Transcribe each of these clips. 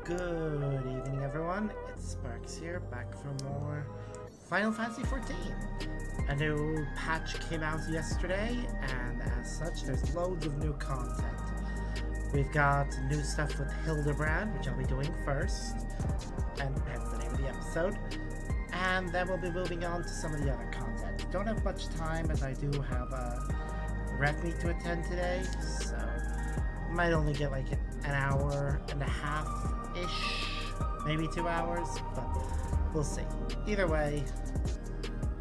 Good evening, everyone. It's Sparks here, back for more Final Fantasy XIV. A new patch came out yesterday, and as such, there's loads of new content. We've got new stuff with Hildebrand, which I'll be doing first, and hence the name of the episode. And then we'll be moving on to some of the other content. Don't have much time, as I do have a rep meet to attend today, so might only get like an hour and a half-ish, maybe 2 hours, but we'll see. Either way,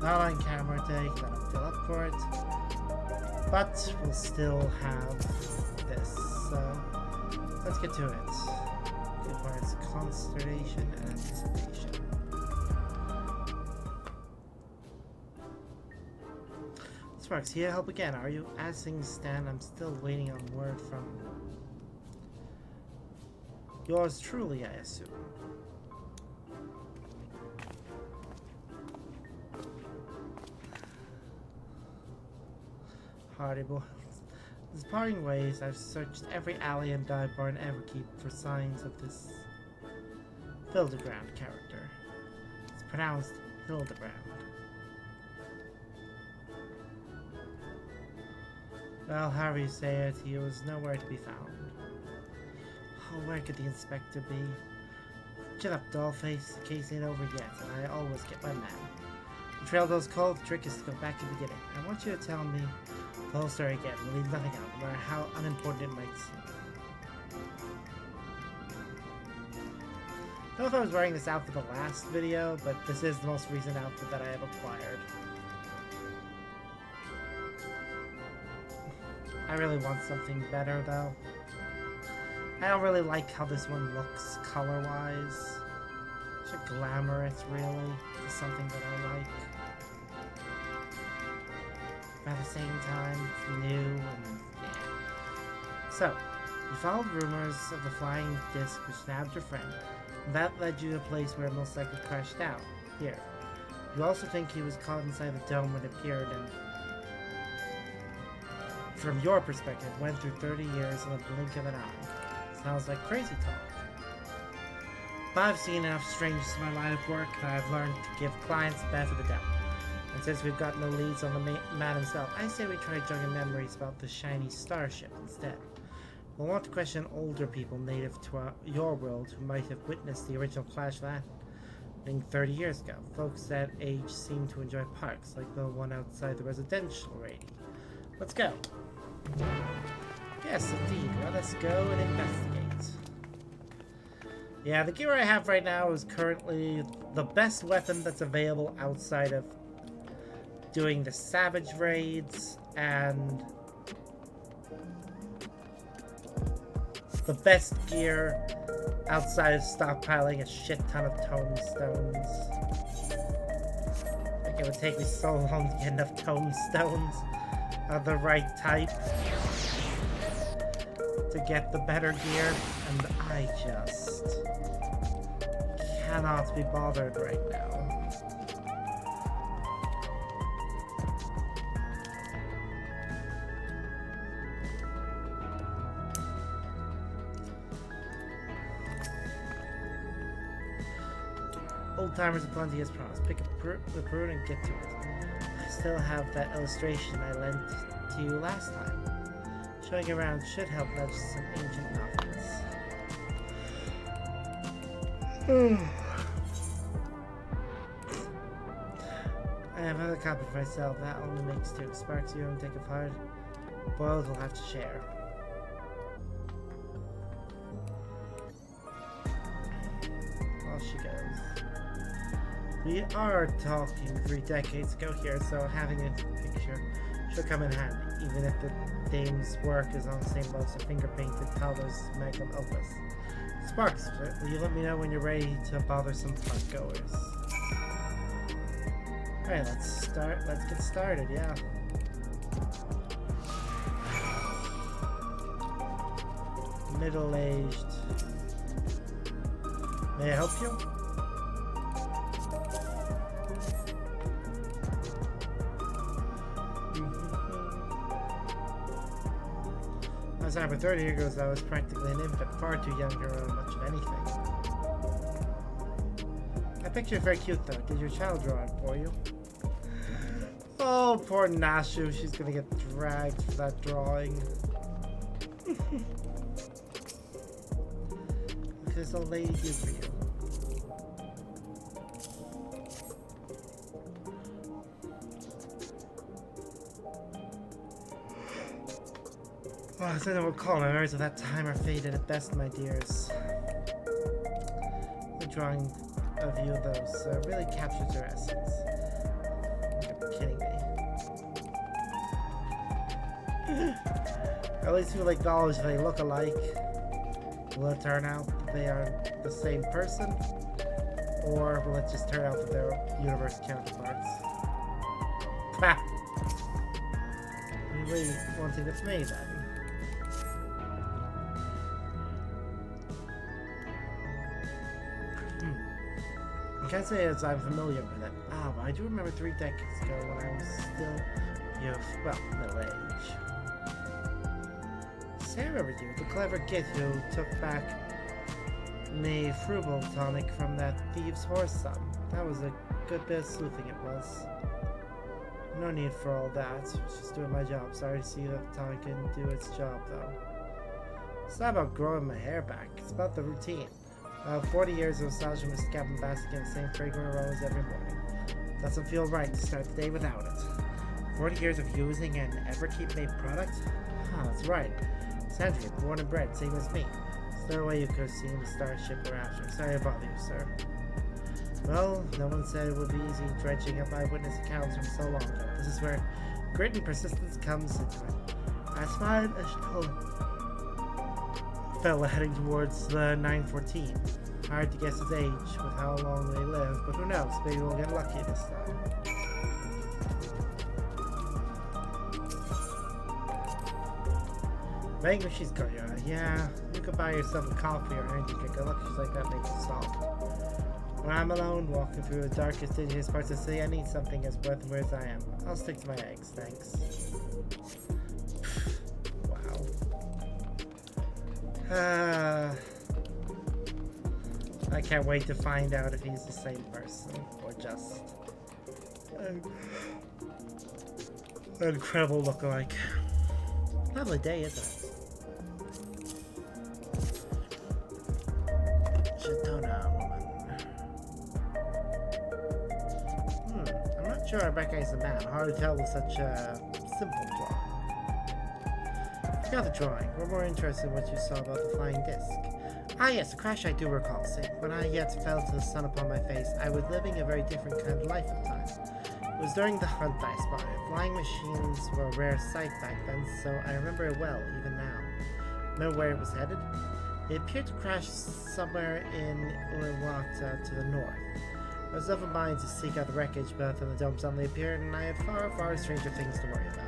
not on camera today because I don't feel up for it, but we'll still have this, so let's get to it. Good words, consternation and anticipation. Sparks, here to help again. Are you? As things stand, I'm still waiting on word from yours truly, I assume. Hardy boy. As parting ways, I've searched every alley and dive bar in Everkeep for signs of this Hildebrand character. It's pronounced Hildebrand. Well, however you say it, he was nowhere to be found. Oh, where could the inspector be? Shut up, dollface. The case ain't over yet, and I always get my man. The trail goes cold, the trick is to go back to the beginning. I want you to tell me the whole story again. We'll leave nothing out, no matter how unimportant it might seem. I don't know if I was wearing this outfit the last video, but this is the most recent outfit that I have acquired. I really want something better, though. I don't really like how this one looks color-wise. It's so glamorous, really. It's something that I like. But at the same time, it's new and yeah. So, you followed rumors of the flying disc which nabbed your friend, and that led you to a place where it most likely crashed down. Here. You also think he was caught inside the dome when it appeared and from your perspective, went through 30 years in the blink of an eye. Sounds like crazy talk. But I've seen enough strangeness in my line of work that I've learned to give clients the benefit of the doubt. And since we've got no leads on the man himself, I say we try jogging memories about the shiny starship instead. We'll want to question older people native to your world who might have witnessed the original crash landing 30 years ago. Folks that age seem to enjoy parks, like the one outside the residential rating. Let's go. Yes, indeed. Let us go and investigate. Yeah, the gear I have right now is currently the best weapon that's available outside of doing the Savage raids, and the best gear outside of stockpiling a shit ton of tomestones. Like, it would take me so long to get enough tomestones of the right type to get the better gear, and I just cannot be bothered right now. Old timers aplenty as promised. Pick up the prune and get to it. I still have that illustration I lent to you last time. Showing around should help nudge some ancient novels. I have another copy for myself. That only makes 2. Sparks you and take apart. Boiled will have to share. Off she goes. We are talking 3 decades ago here, so having a picture should come in handy, even if the dame's work is on the same level as a finger-painted Talbot's magnum opus. Sparks, will you let me know when you're ready to bother some park-goers? Alright, let's get started, yeah. Middle-aged. May I help you? Sorry, but 30 years ago I was practically an infant, far too young to remember much of anything. That picture is very cute though. Did your child draw it for you? Oh, poor Nashu. She's gonna get dragged for that drawing. This old lady did for you. Oh, I don't recall. My memories of that time are faded at best, my dears. The drawing of you, those, really captures your essence. You're kidding me. At least we'll acknowledge they look alike. Will it turn out that they are the same person? Or will it just turn out that they're universe counterparts? Ha! You really want to think it's me then? I can't say as I'm familiar with it. Ah, but I do remember 3 decades ago when I was still, middle age. Say I remember you, the clever git who took back the frugal tonic from that thieves' horse son. That was a good bit of sleuthing it was. No need for all that. I was just doing my job. Sorry to see that the tonic didn't do its job though. It's not about growing my hair back. It's about the routine. 40 years of nostalgia with scab and basking in the same fragrant aromas every morning. Doesn't feel right to start the day without it. 40 years of using an Everkeep-made product? Ah, that's right. Sandra, born and bred, same as me. There's no way you could have seen the starship we're after. Sorry to bother you, sir. Well, no one said it would be easy dredging up eyewitness accounts from so long ago. This is where grit and persistence comes into it. As fine as fella heading towards the 914. Hard to guess his age with how long they live, but who knows? Maybe we'll get lucky this time. Mango she's got you. Yeah, you could buy yourself a coffee or energy drink. A lucky like that makes you soft. When I'm alone, walking through the darkest, dingiest parts of the city, I need something as worth as I am. I'll stick to my eggs, thanks. I can't wait to find out if he's the same person or just an incredible lookalike. Lovely day, isn't it? Shatona woman. I'm not sure I recognize the man. Hard to tell with such a simple drawing. Got the drawing. We're more interested in what you saw about the flying disc. Ah yes, the crash I do recall seeing. When I yet fell to the sun upon my face, I was living a very different kind of life at the time. It was during the hunt I spotted. Flying machines were a rare sight back then, so I remember it well, even now. Remember where it was headed? It appeared to crash somewhere in Uluwata to the north. I was of a mind to seek out the wreckage, but then the dome suddenly appeared, and I had far, far stranger things to worry about.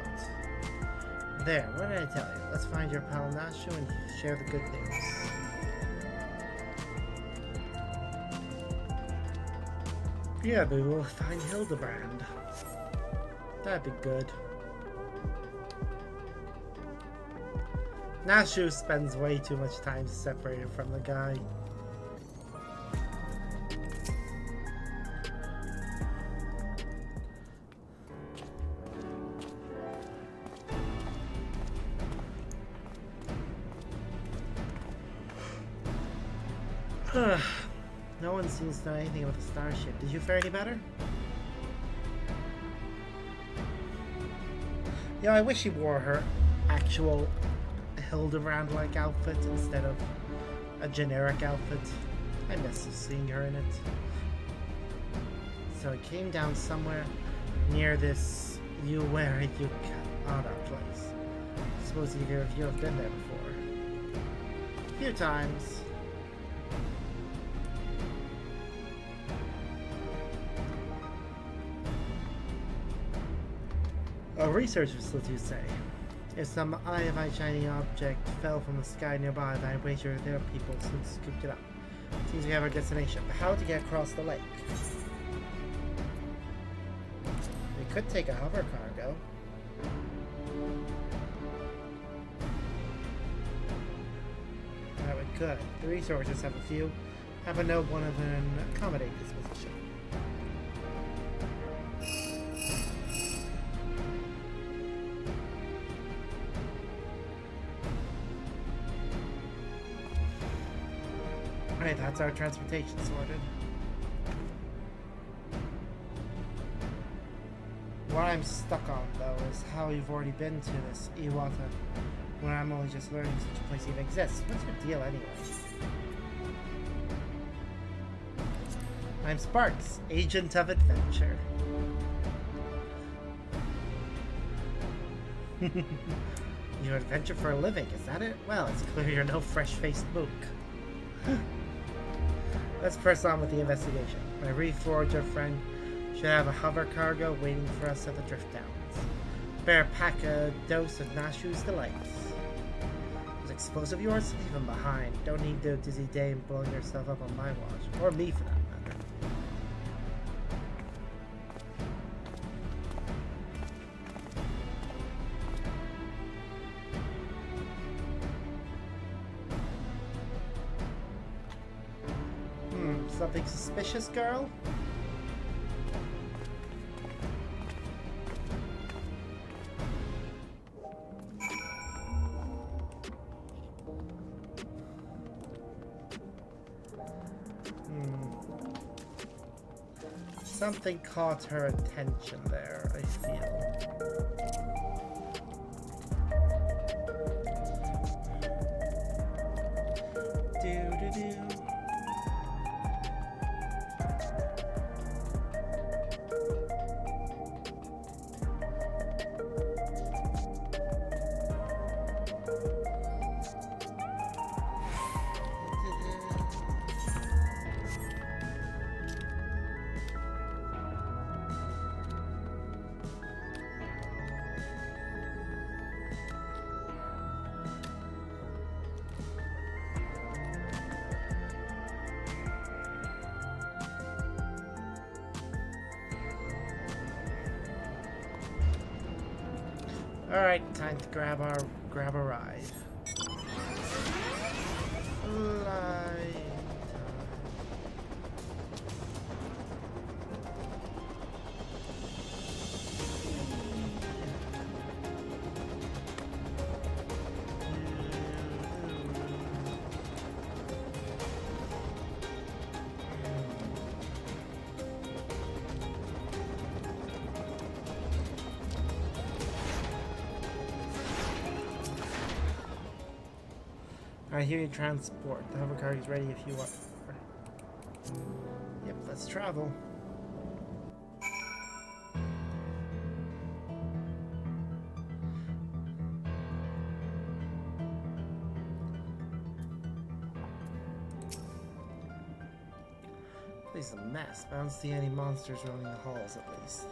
There, what did I tell you? Let's find your pal Nashu and share the good news. Yeah, but we'll find Hildebrand. That'd be good. Nashu spends way too much time separated from the guy. No one seems to know anything about the starship. Did you fare any better? Yeah, I wish she wore her actual Hildebrand-like outfit instead of a generic outfit. I miss seeing her in it. So it came down somewhere near this Uwera Yukata place. I suppose either of you have been there before. A few times. A research facility, you say? If some eye-of-eye shiny object fell from the sky nearby, then I wager there are people who scooped it up. Seems we have our destination. But how to get across the lake? We could take a hover cargo. Good. The resources have a few. Have a note one of an accommodating disposition. Alright, that's our transportation sorted. What I'm stuck on, though, is how you've already been to this Iwata, when I'm only just learning such a place even exists. What's your deal, anyway? I'm Sparks, Agent of Adventure. You adventure for a living, is that it? Well, it's clear you're no fresh-faced mook. Let's press on with the investigation. My reforger friend should have a hover cargo waiting for us at the drift downs. Better pack a dose of Nashu's delights. Those explosive yours, leave them behind. Don't need no dizzy dame blowing herself up on my watch, or me for that matter. Something suspicious, girl? Something caught her attention there, I feel. Do-do-do. Alright, time to grab a ride. Fly time. I hear you transport. The hover car is ready if you are. Yep, let's travel. Place is a mess, but I don't see any monsters roaming the halls at least.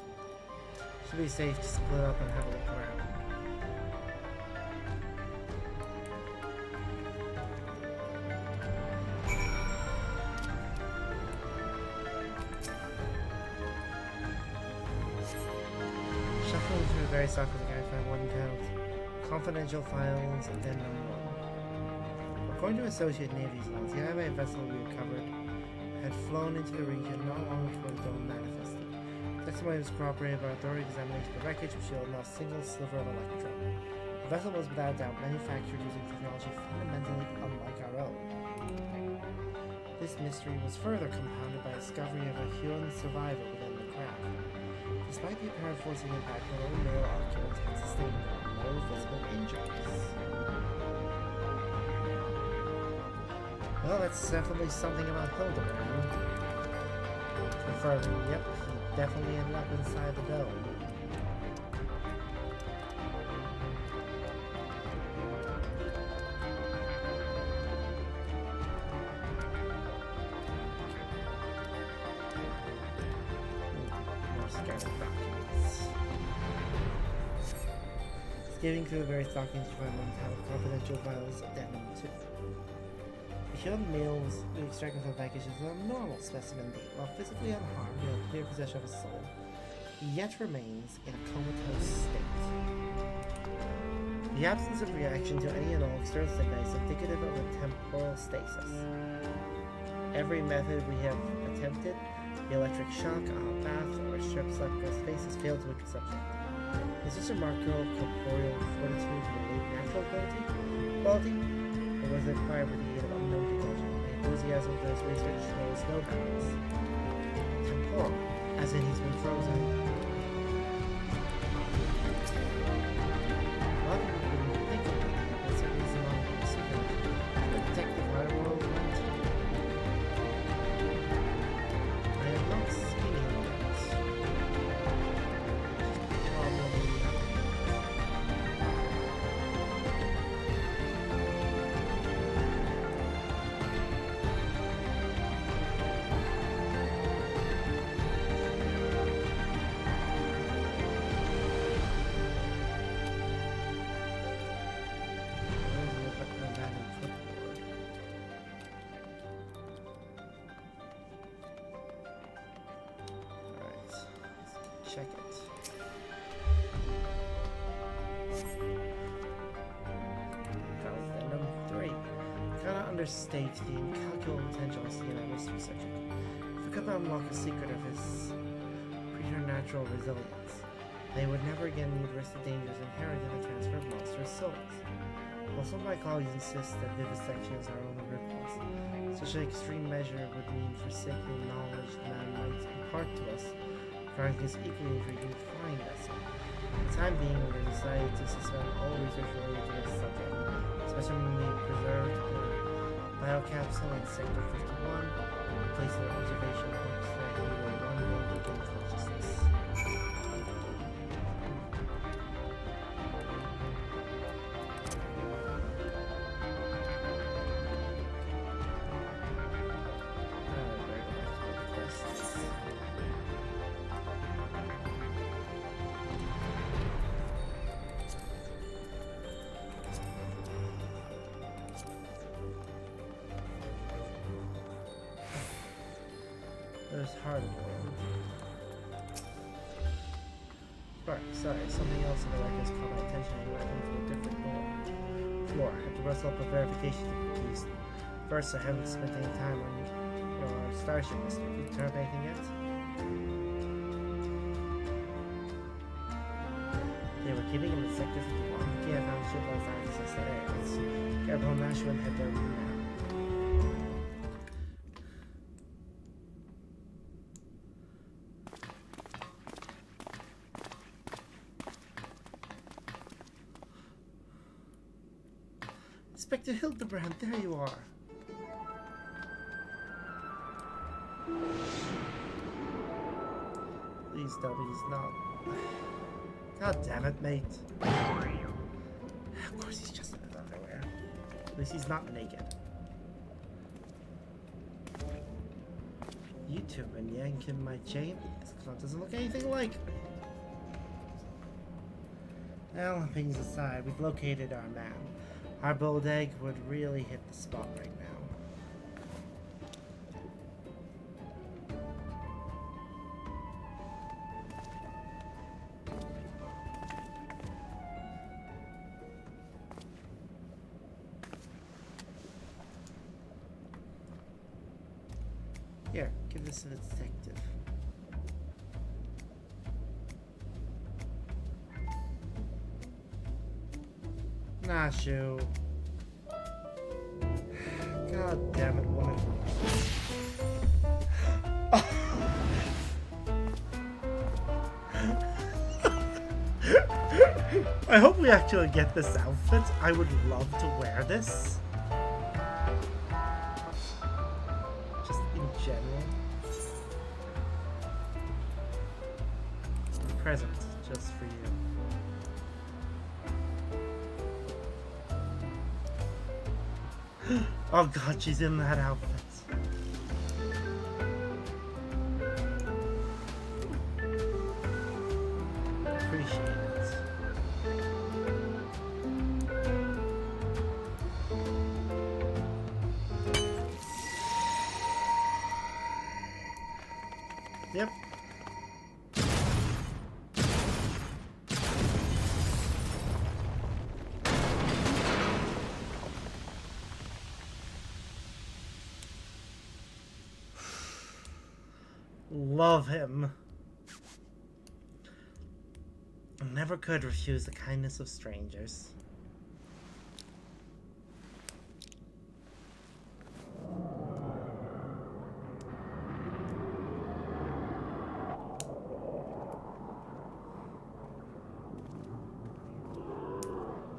Should be safe to split up and have a look around. Very softly, I found one count. Confidential files, and then number 1. According to Associate Navy's notes, the IMA vessel we recovered had flown into the region not long before the dome manifested. Testimony was corroborated by authority examination of the wreckage, which showed not a single sliver of electron. The vessel was without doubt manufactured using technology fundamentally unlike our own. This mystery was further compounded by the discovery of a human survivor within the craft. Despite the apparent force of impact, the only male occupants had sustained no visible injuries. Well, that's definitely something about Hildebrand. Confirming, yep, he definitely ended up inside the dome. Skimming through the various documents, you find one tab of confidential files, addendum 2. The human male was extracted from the package is a normal specimen, but while physically unharmed and in clear possession of a soul, he yet remains in a comatose state. The absence of reaction to any and all external stimuli is indicative of a temporal stasis. Every method we have attempted, the electric shock, bath, or strip slap across the face, has failed to wake the subject. Is this remarkable corporeal fortitude related natural quality, or was it acquired with the aid of unknown technology? My enthusiasm for this research knows no bounds. Temporal, as in he's been frozen. A lot of people wouldn't think of it, but certainly is among the secret. The detective art world went. I have not seen him yet. Probably. Check it. Number 3. Cannot understate the incalculable potential I see in that mystery subject. If we could unlock the secret of his preternatural resilience, they would never again need risk the dangers inherent in the transfer of monstrous souls. While some of my colleagues insist that vivisection is our only recourse, such an extreme measure would mean forsaking knowledge the man might impart to us regarding his equally intriguing flying vessel. For the time being, we have decided to suspend all research related to this subject. Specimen being preserved in biocapsule in Sector 51, placed in observation hopes that he will one day regain consciousness. There's hard world. Spark, sorry, something else in the records caught my attention. I went into a different floor. I have to rustle up a verification piece. First, I haven't spent any time on your starship mystery. Did you turn up anything yet? They were keeping him in Sector 51. Yeah, I found ship lost access to that area. Let's grab home Nashua and head there now. Inspector Hildebrand, there you are. Please tell me he's not. God damn it, mate. Of course he's just in his underwear. At least he's not naked. You two been yanking my chain? This clown doesn't look anything like me. Well, things aside, we've located our man. Our boiled egg would really hit the spot right now. Here, give this to the detective. Nah, shoe. God damn it, woman. I hope we actually get this outfit. I would love to wear this. Just in general. A present just for you. Oh god, she's in that outfit. Appreciate it. Yep. Love him. Never could refuse the kindness of strangers.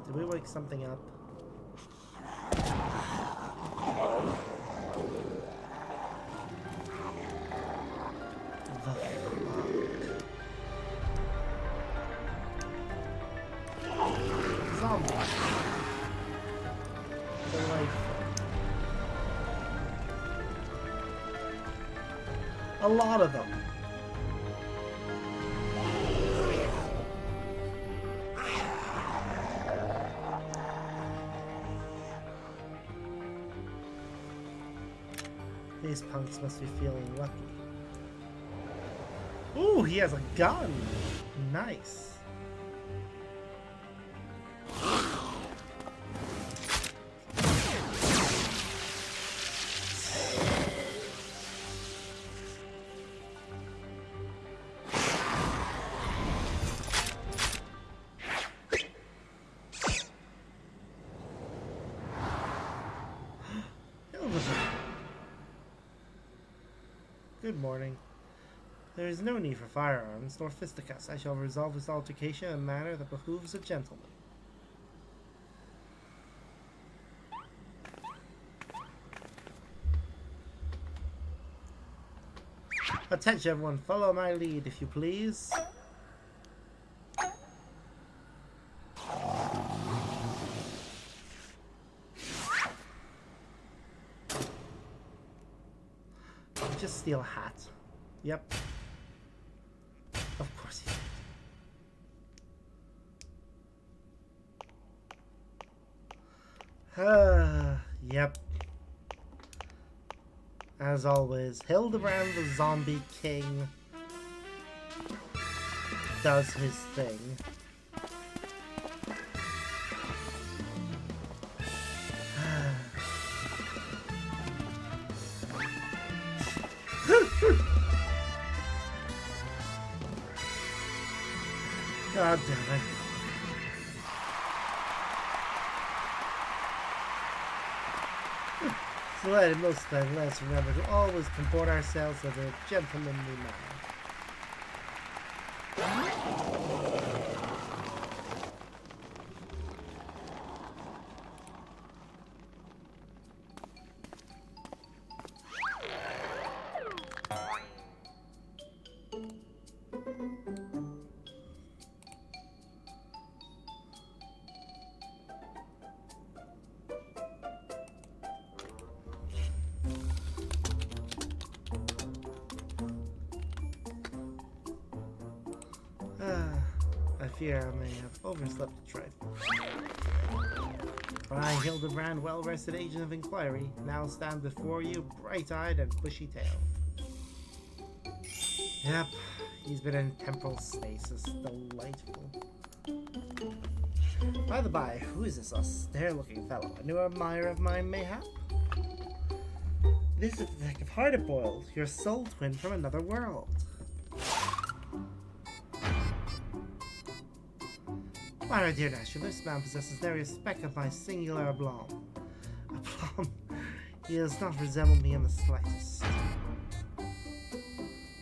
Did we wake something up? The fuck? Zombie. Delightful. A lot of them. These punks must be feeling lucky. Ooh, he has a gun! Nice. Good morning. There is no need for firearms nor fisticuffs. I shall resolve this altercation in a manner that behooves a gentleman. Attention everyone, follow my lead if you please. Just steal a hat. Yep. Of course he did. Yep. As always, Hildebrand the Zombie King does his thing. God damn it. So let us remember to always comport ourselves in a gentlemanly manner. I fear I may have overslept a trifle. I, Hildebrand, well-rested agent of inquiry, now stand before you, bright-eyed and bushy-tailed. Yep, he's been in temporal stasis. Delightful. By the by, who is this austere-looking fellow? A new admirer of mine, mayhap? It is the Detective Hardboiled, your soul twin from another world. My dear Nasher, this man possesses nary a speck of my singular aplomb. Aplomb? He does not resemble me in the slightest. I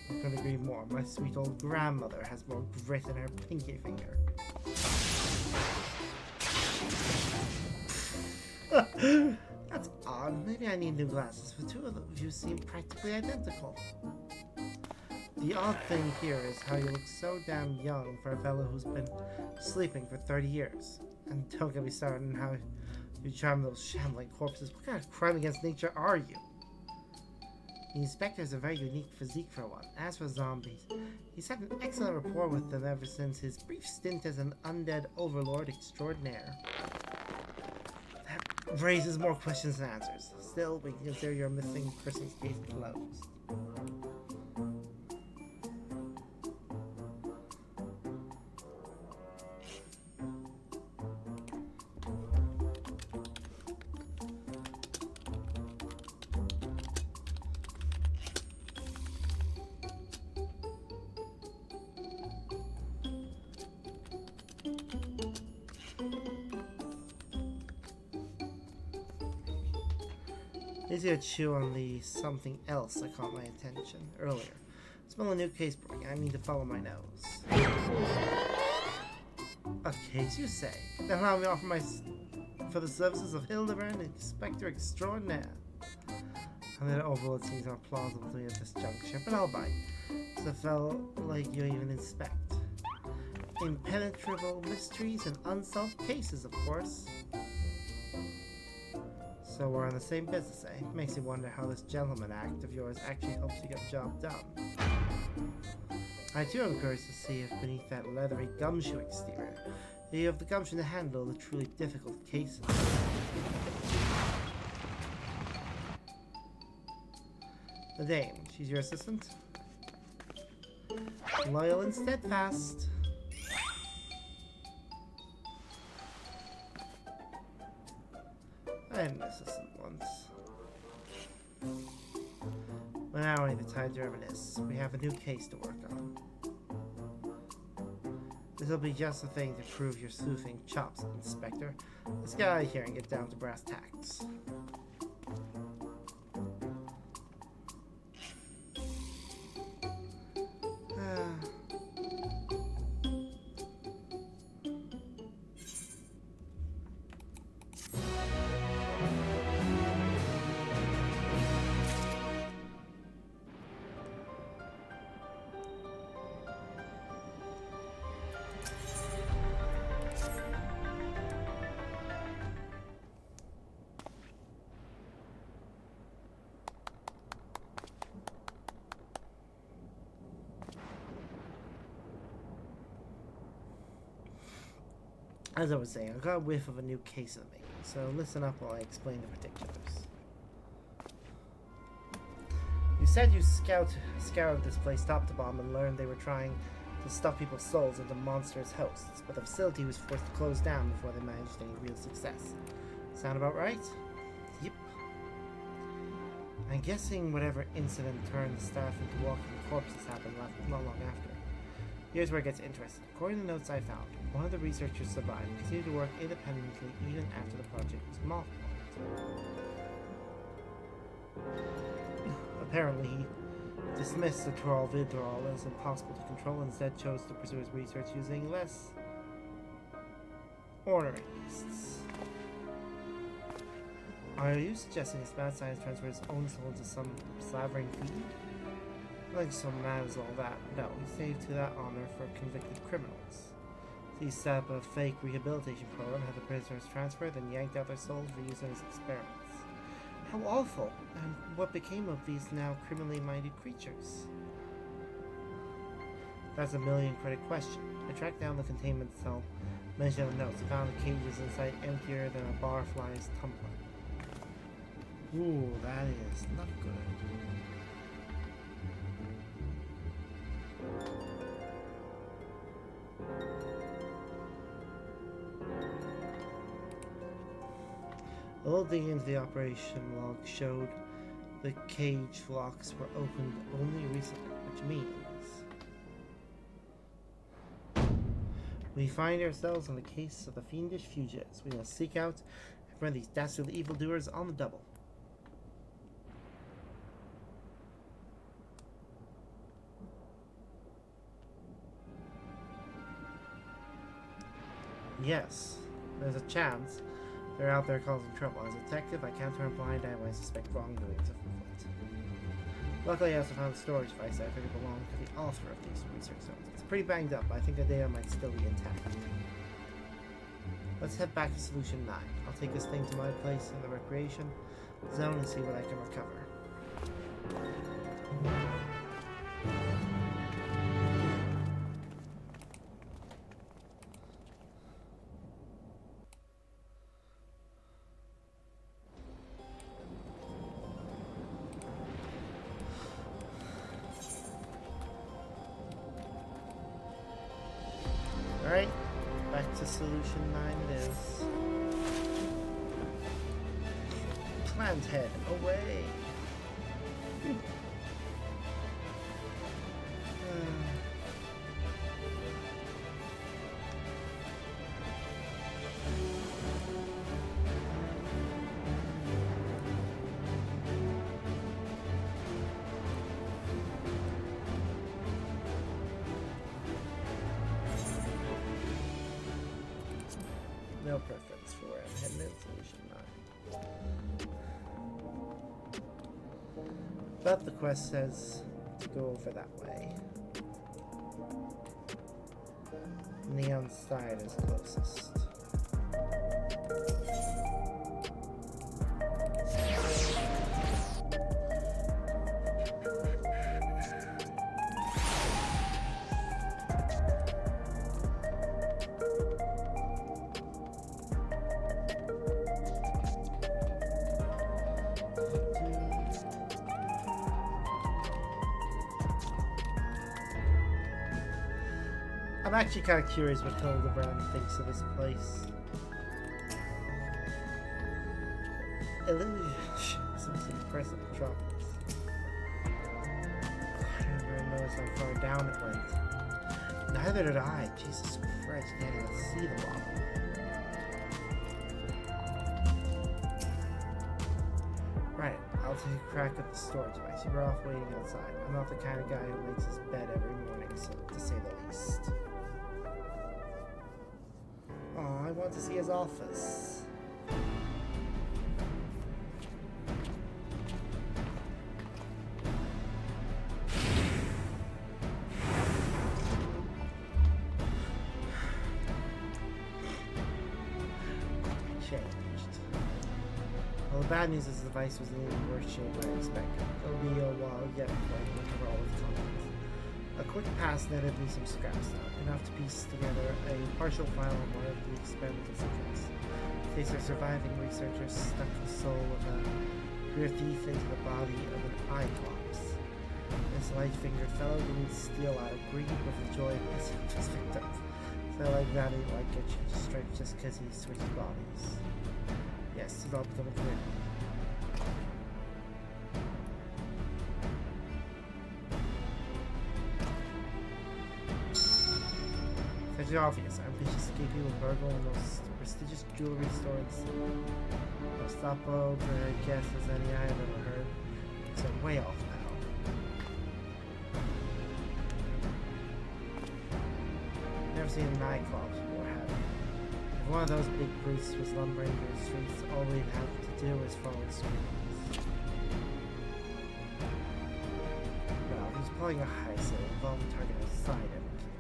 couldn't agree more. My sweet old grandmother has more grit in her pinky finger. That's odd. Maybe I need new glasses. The two of you seem practically identical. The odd thing here is how you look so damn young for a fellow who's been sleeping for 30 years. And don't get me started on how you charm those shambling corpses. What kind of crime against nature are you? The inspector has a very unique physique for one. As for zombies, he's had an excellent rapport with them ever since his brief stint as an undead overlord extraordinaire. That raises more questions than answers. Still, we can consider your missing persons case closed. Easier to chew on the something else that caught my attention earlier. Smell a new case brewing. I need to follow my nose. A case, you say? Then allow me to offer for the services of Hildebrand, Inspector Extraordinaire. And then overall it seems more plausible to me at this juncture, but I'll bite. So it felt like you even inspect. Impenetrable mysteries and unsolved cases, of course. So we're on the same business, eh? Makes you wonder how this gentleman act of yours actually helps you get the job done. I too am curious to see if beneath that leathery gumshoe exterior, you have the gumption to handle the truly difficult cases. The dame, she's your assistant? Loyal and steadfast. I had an assistant once. But now ain't the time to reminisce. We have a new case to work on. This'll be just the thing to prove your sleuthing chops, Inspector. Let's get out of here and get down to brass tacks. As I was saying, I got a whiff of a new case in the making, so listen up while I explain the particulars. You said you scoured this place top to bottom and learned they were trying to stuff people's souls into monstrous hosts, but the facility was forced to close down before they managed any real success. Sound about right? Yep. I'm guessing whatever incident turned the staff into walking corpses happened not long after. Here's where it gets interesting. According to the notes I found, one of the researchers survived and continued to work independently even after the project was mothballed. Apparently, he dismissed the withdrawal as impossible to control and instead chose to pursue his research using less ornery beasts. Are you suggesting this mad science transferred his own soul into some slavering feed? Like so mad as all that. No, he saved to that honor for convicted criminals. He set up a fake rehabilitation program, had the prisoners transferred, then yanked out their souls for use in his experiments. How awful! And what became of these now criminally minded creatures? That's a million-credit question. I tracked down the containment cell mentioned in the notes and found the cages inside emptier than a barfly's tumbler. Ooh, that is not good. A little digging into the operation log showed the cage locks were opened only recently, which means we find ourselves in the case of the fiendish fugitives. We must seek out and prevent these dastardly evildoers on the double. Yes, there's a chance they're out there causing trouble. As a detective, I can't turn a blind eye when I suspect wrongdoings afoot. Luckily, I also found a storage device that I figured belonged to the author of these research notes. It's pretty banged up, but I think the data might still be intact. Let's head back to Solution 9. I'll take this thing to my place in the recreation zone and see what I can recover. Alright, back to Solution 9 it is. Plant head, away! No preference for where I'm heading in Solution 9. But the quest says to go over that way. Neon side is closest. I'm actually kind of curious what Hildebrand thinks of this place. Some impressive metropolis. I never noticed how far down it went. Neither did I. Jesus Christ, you can't even see the bottom. Right, I'll take a crack at the storage device. You were off waiting outside. I'm not the kind of guy who makes his bed every morning, so, to say the least. Oh, I want to see his office. Changed. Well, the bad news is the device was in even worse shape than I expected. It'll be a while yet before I can recover all its contents. A quick pass netted me some scraps though, enough to piece together a partial file on one of the experimental subjects. Case of surviving researchers stuck the soul of a queer thief into the body of an Cyclops. This light-fingered fellow didn't steal out of greed with the joy of missing his victims. So like that ain't like get you straight just because he switched bodies. Yes, it's all becoming clear. It's obvious. Ambitious escapee will burgle in the most prestigious jewelry store in the city. Most uploads or guess as any I have ever heard. So I'm way off now. Never seen a nightclub before, have you? If one of those big brutes was lumbering through the streets, all we'd have to do is follow the screens. Well, he's pulling a heist that will involve a target outside every kid.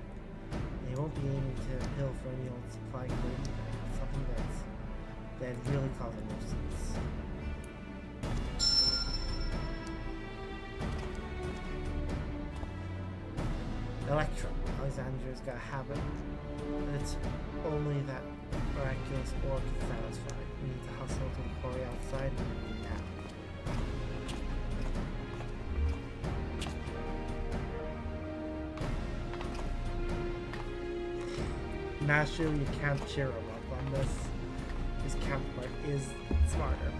He won't be aiming to appeal for any old supply code either. Something that'd really cause a nuisance. Electro. Alexander's got a habit, but it's only that miraculous ore can satisfy. We need to hustle to the quarry outside now. Naturally, you can't cheer him up on this. His counterpart is smarter.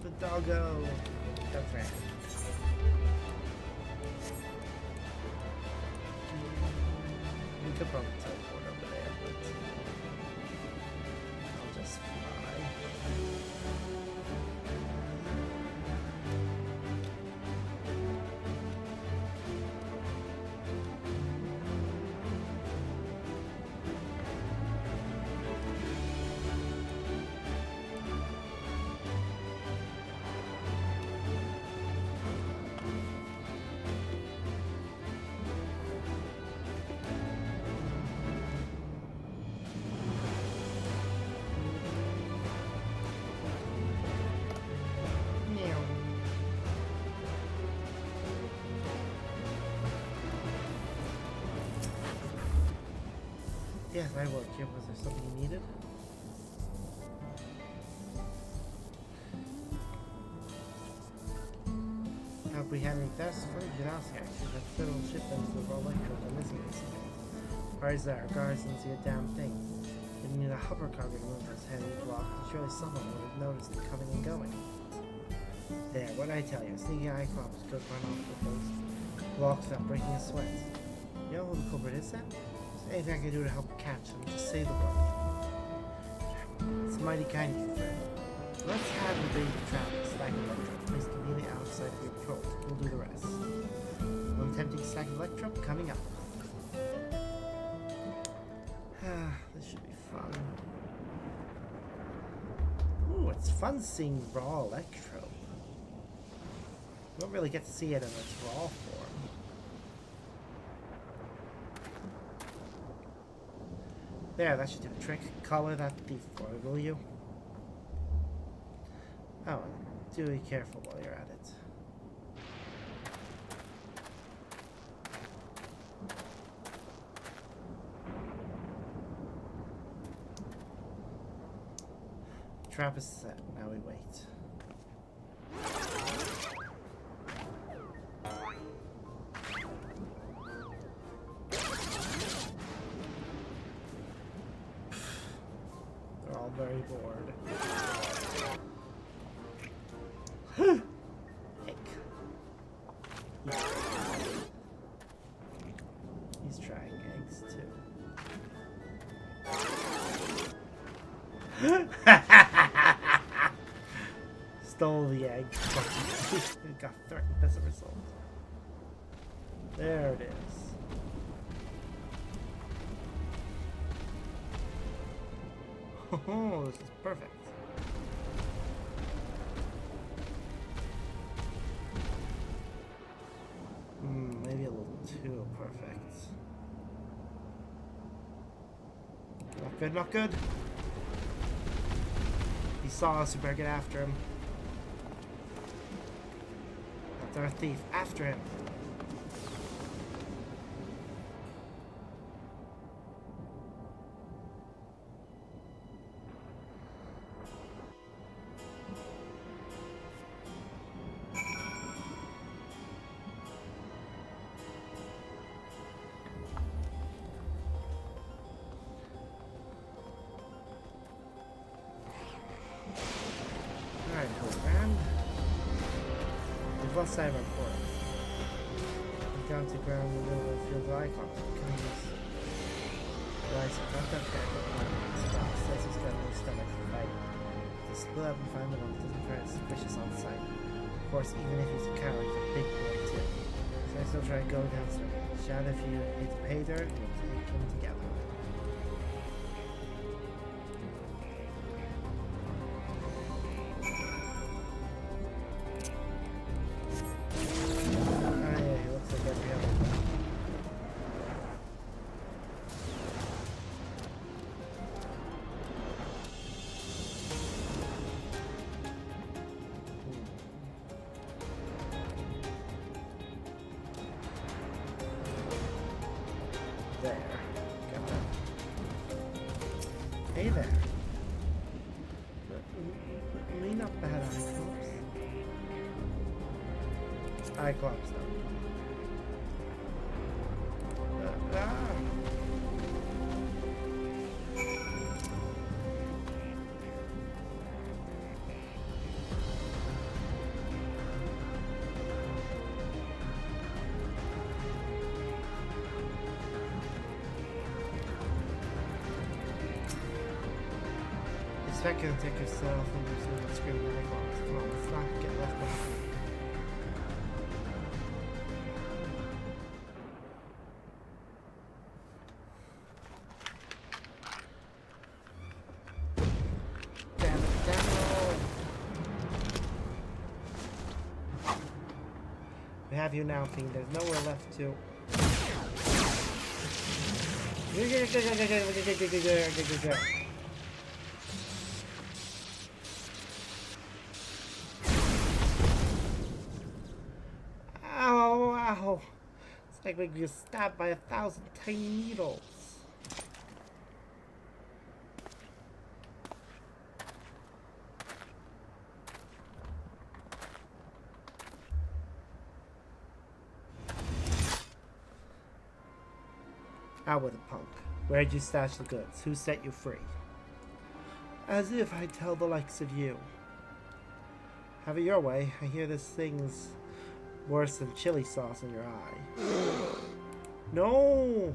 The doggo. That's right. We could probably teleport over there, but I'll just fly. Yes, I work here. Was there something you needed? Have we had any thefts? Funny you ask, actually. That several shipments of electro are missing recently. Or is that our guards didn't see a damn thing? Didn't need a hover cargo to move this heavy block, and surely someone would have noticed it coming and going. There, what did I tell you? Sneaky eye crops could run off with those blocks without breaking a sweat. You know who the culprit is then? Is there anything I can do to help catch them? Just say the word. It's mighty kind of you, friend. Let's have the baby Travis stack of electro placed conveniently outside of your patrol. We'll do the rest. One tempting stack of electro coming up. This should be fun. Ooh, it's fun seeing raw electro. You don't really get to see it in its raw form. There, that should do the trick. Collar that thief for me, will you? Oh, do be careful while you're at it. Trap is set. Now we wait. They're all very bored. Heck. He's trying eggs too. Stole the egg. It got threatened as a result. There it is. Oh, this is perfect. Maybe a little too perfect. Not good, not good. He saw us, we better get after him. That's our thief. After him. Left side of our port. We've gone to ground in the middle of the field of icons. Can we just rise up that guy says he's got no stomach for fighting. To split up and find the one who doesn't try to suspicious on sight. Of course, even if he's a coward, he's a big boy too. So I still try to go downstairs. Shout if you hit the pay dirt, we'll take them together. Hey there. Me not bad Cyclops. Cyclops though. That can take yourself and there's no screaming like box. Come on, let's not get left behind. Damn it, damn it! We have you now, King. There's nowhere left to. Ow! It's like we get stabbed by 1,000 tiny needles. Out with it, punk. Where'd you stash the goods? Who set you free? As if I'd tell the likes of you. Have it your way. I hear this thing's worse than chili sauce in your eye. No!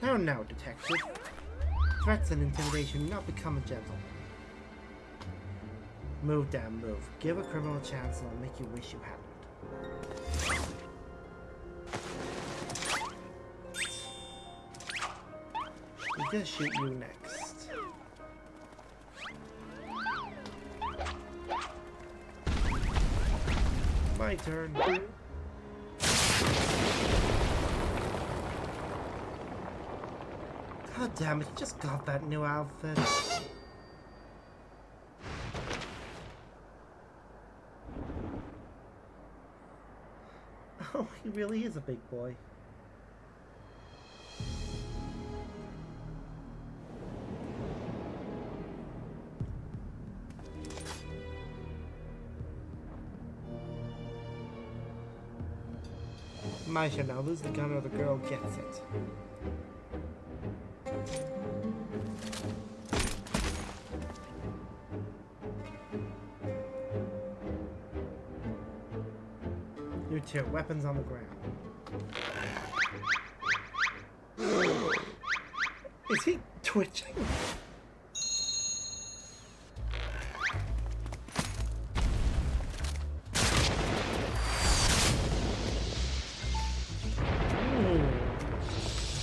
No, no, detective. Threats and intimidation do not become a gentleman. Move, damn move. Give a criminal a chance and I'll make you wish you hadn't. I'm gonna shoot you next. My turn. God damn it, you just got that new outfit. Oh, he really is a big boy. My turn now. Lose the gun or the girl gets it. You two, weapons on the ground. Is he twitching?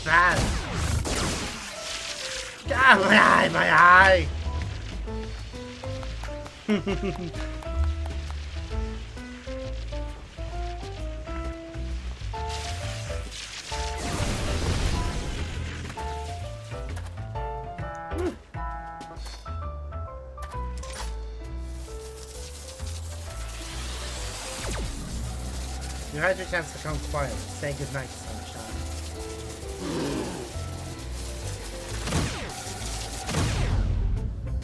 Bad. Ah, my eye, my eye! You had your chance to come quiet. Say goodnight, sunshine.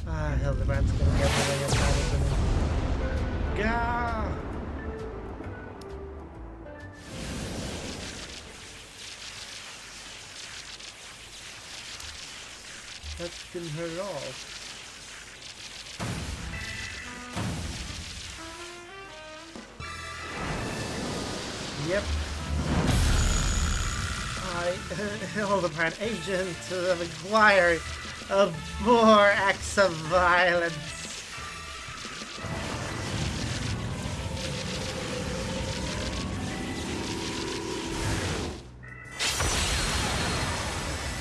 Ah, Hildebrand's gonna get the way of me. Gah! That didn't hurt at all. Yep. Hildebrand, agent of inquiry of more acts of violence.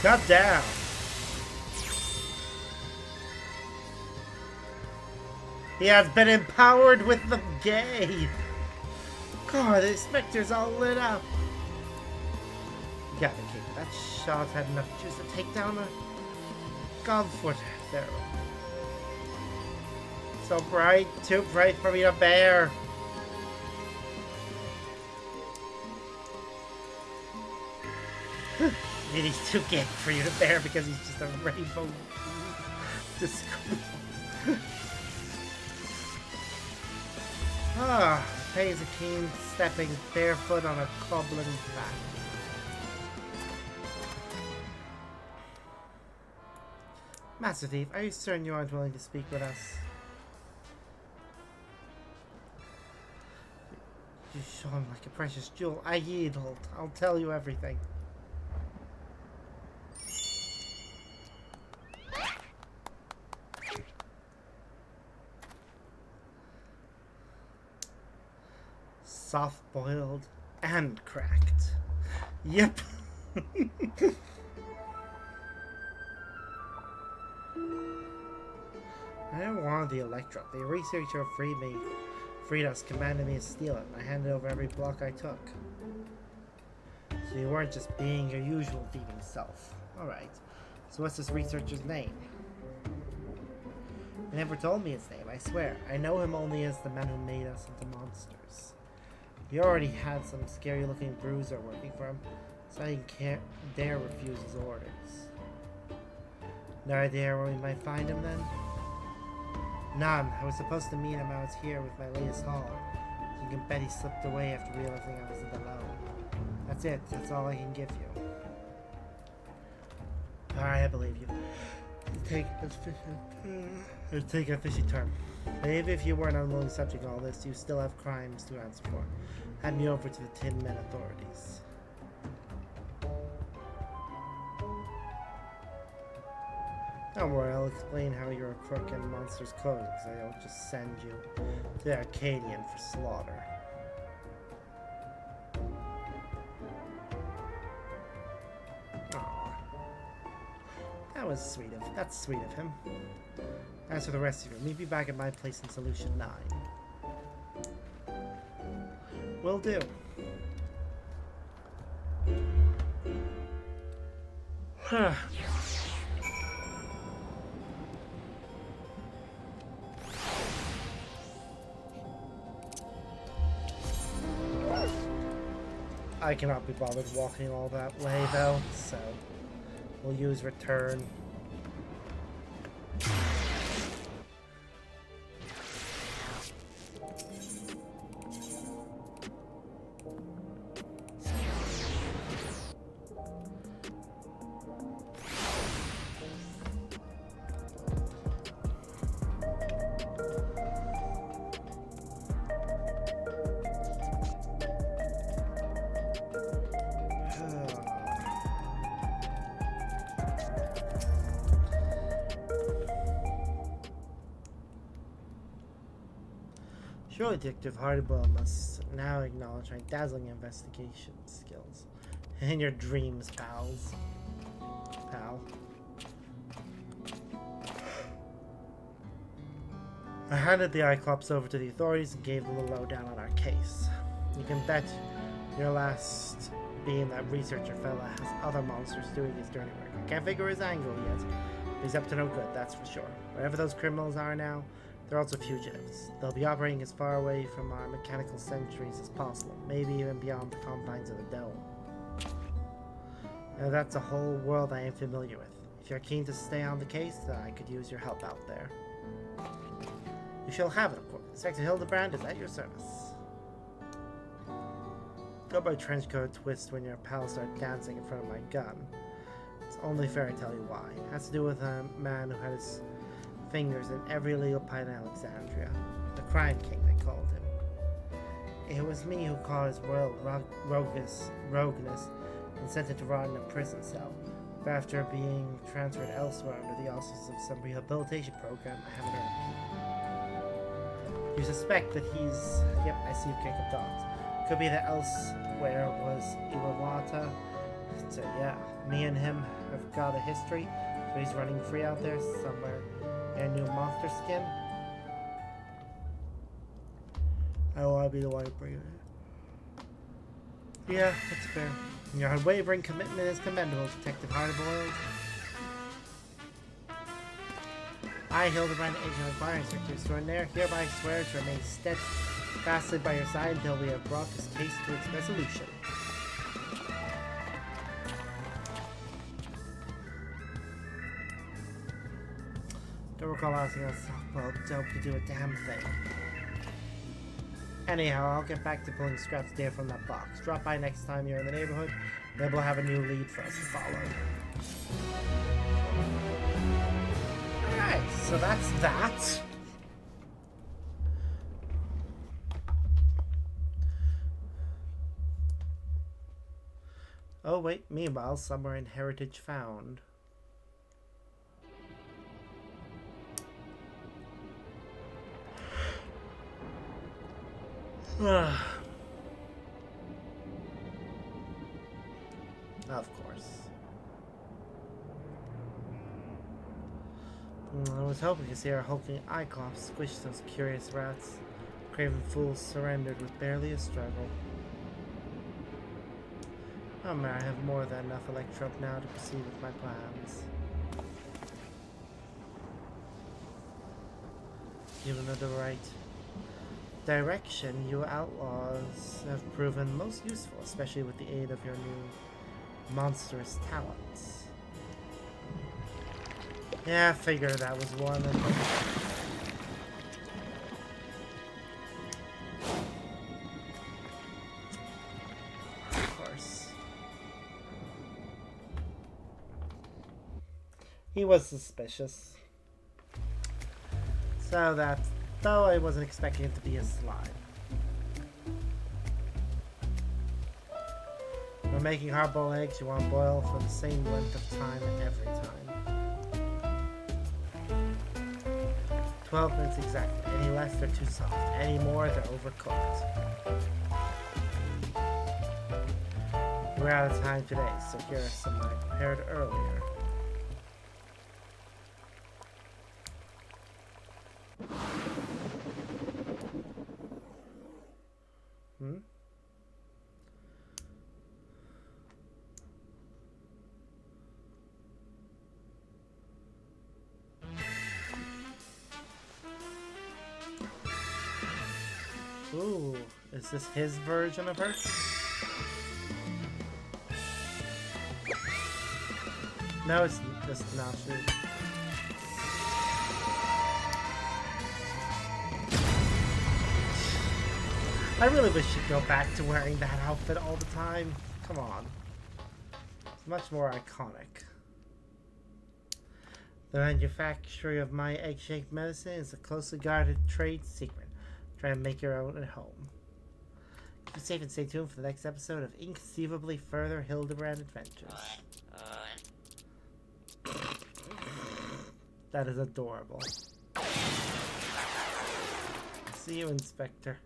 God damn. He has been empowered with the gay. God, the specters all lit up. Yeah, okay, that shot had enough juice to take down a Godfoot there. So bright, too bright for me to bear. Maybe he's too gay for you to bear because he's just a rainbow disco. Ah, pays a keen stepping barefoot on a cobbling path. Master Thief, are you certain you aren't willing to speak with us? You shone like a precious jewel. I yield. I'll tell you everything. Soft-boiled and cracked. Yep. I don't want the electro. The researcher freed us, commanded me to steal it, and I handed over every block I took. So you weren't just being your usual thieving self. Alright. So what's this researcher's name? He never told me his name, I swear. I know him only as the man who made us into monsters. He already had some scary-looking bruiser working for him, so I can't dare refuse his orders. No idea where we might find him then? None. I was supposed to meet him out here with my latest haul. You can bet he slipped away after realizing I wasn't alone. That's it. That's all I can give you. Alright, I believe you. Take a fishy term. Maybe if you were an unwilling subject in all this, you still have crimes to answer for. Hand me over to the Tin Men authorities. Don't worry, I'll explain how you're a crook and monster's clothes, because I don't just send you to the Arcadian for slaughter. Aww. That's sweet of him. As for the rest of you, meet me back at my place in Solution 9. Will do. I cannot be bothered walking all that way, though, so we'll use return. Surely Detective Hardwell must now acknowledge my dazzling investigation skills. In your dreams, pals. Pal. I handed the Cyclops over to the authorities and gave them the lowdown on our case. You can bet your last being that researcher fella has other monsters doing his dirty work. I can't figure his angle yet, but he's up to no good, that's for sure. Wherever those criminals are now, they're also fugitives. They'll be operating as far away from our mechanical sentries as possible, maybe even beyond the confines of the dome. Now that's a whole world I am familiar with. If you're keen to stay on the case, then I could use your help out there. You shall have it, of course. Inspector Hildebrand is at your service. Go by trenchcoat twist when your pals start dancing in front of my gun. It's only fair I tell you why. It has to do with a man who had his fingers in every illegal pint in Alexandria. The crime king, they called him. It was me who caught his royal rogueness and sent him to rot in a prison cell. But after being transferred elsewhere under the auspices of some rehabilitation program, I haven't heard of. You suspect that he's... Yep, I see you kick up dogs. Could be that elsewhere was Iwawata. So yeah, me and him have got a history. So he's running free out there somewhere. And new monster skin. I don't want to be the one to bring it in. Yeah, that's fair. Your unwavering commitment is commendable, Detective Hardboiled. I, Hildebrand, Agent of Fire Inspector Extraordinaire, hereby swear to remain steadfastly by your side until we have brought this case to its resolution. Don't recall asking us, well, dope to do a damn thing. Anyhow, I'll get back to pulling scraps there from that box. Drop by next time you're in the neighborhood. Maybe we'll have a new lead for us to follow. Alright, so that's that. Oh wait, meanwhile, somewhere in Heritage Found. Of course. I was hoping to see our hulking Cyclops squish those curious rats. Craven fools surrendered with barely a struggle. Oh man, I have more than enough electrope now to proceed with my plans. Given the right direction, you outlaws have proven most useful, especially with the aid of your new monstrous talents. Yeah, I figured that was one of them. Of course. He was suspicious. So that's... Though I wasn't expecting it to be a slime. When making hard-boiled eggs, you want to boil for the same length of time every time. 12 minutes exactly. Any less, they're too soft. Any more, they're overcooked. We're out of time today, so here are some I prepared earlier. Ooh, is this his version of her? No, it's just not true. I really wish she'd go back to wearing that outfit all the time. Come on. It's much more iconic. The manufacture of my egg-shaped medicine is a closely guarded trade secret. Try and make your own at home. Keep safe and stay tuned for the next episode of Inconceivably Further Hildebrand Adventures. That is adorable. See you, Inspector.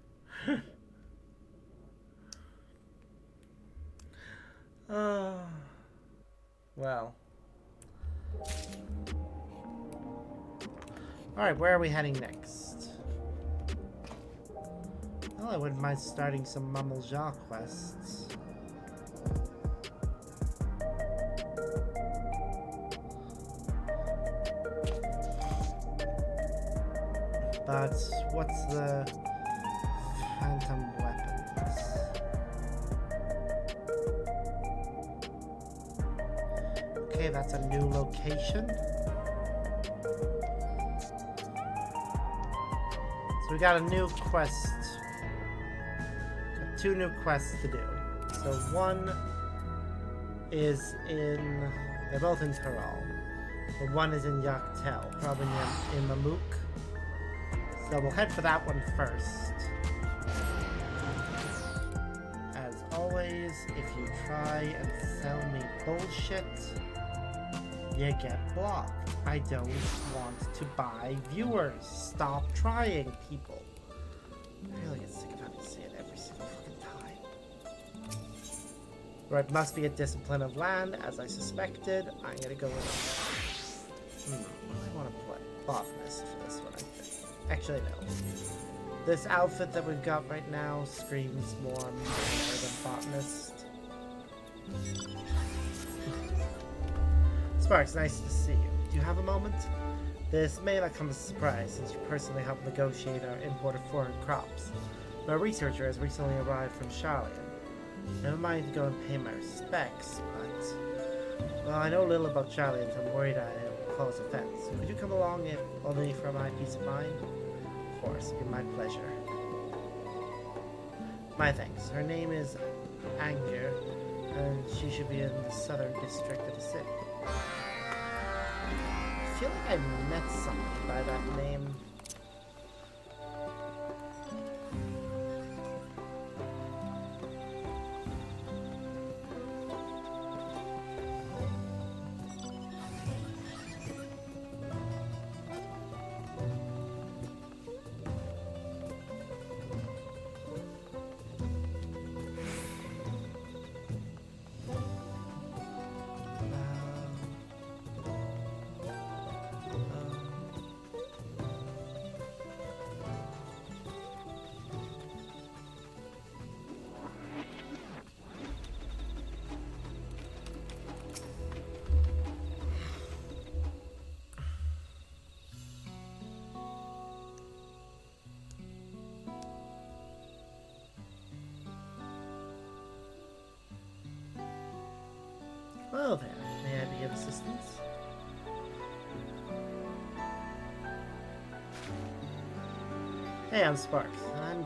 Well. Alright, where are we heading next? Well, I wouldn't mind starting some Mumble Jaw quests. But what's the phantom weapons? Okay, that's a new location. So we got a new quest. Got 2 new quests to do. So one is in... They're both in Tyrol. But one is in Dawntrail, probably in Mamook. So we'll head for that one first. As always, if you try and sell me bullshit, you get blocked. I don't want to buy viewers. Stop trying, people. I really get sick of having to say it every single fucking time. Right, must be a discipline of land, as I suspected. I'm gonna go with... I want to play botanist for this one, I think. Actually, no. This outfit that we've got right now screams more than botanist. Sparks, nice to see you. Do you have a moment? This may not come as a surprise, since you personally helped negotiate our import of foreign crops. But a researcher has recently arrived from Charlian. Never mind to go and pay my respects, but... Well, I know little about Charlian, so I'm worried I will cause offense. Could you come along if only for my peace of mind? Of course, it'd be my pleasure. My thanks. Her name is Anger, and she should be in the southern district of the city. I feel like I met somebody by that name. Well there, may I be of assistance? Hey, I'm Sparks, and I'm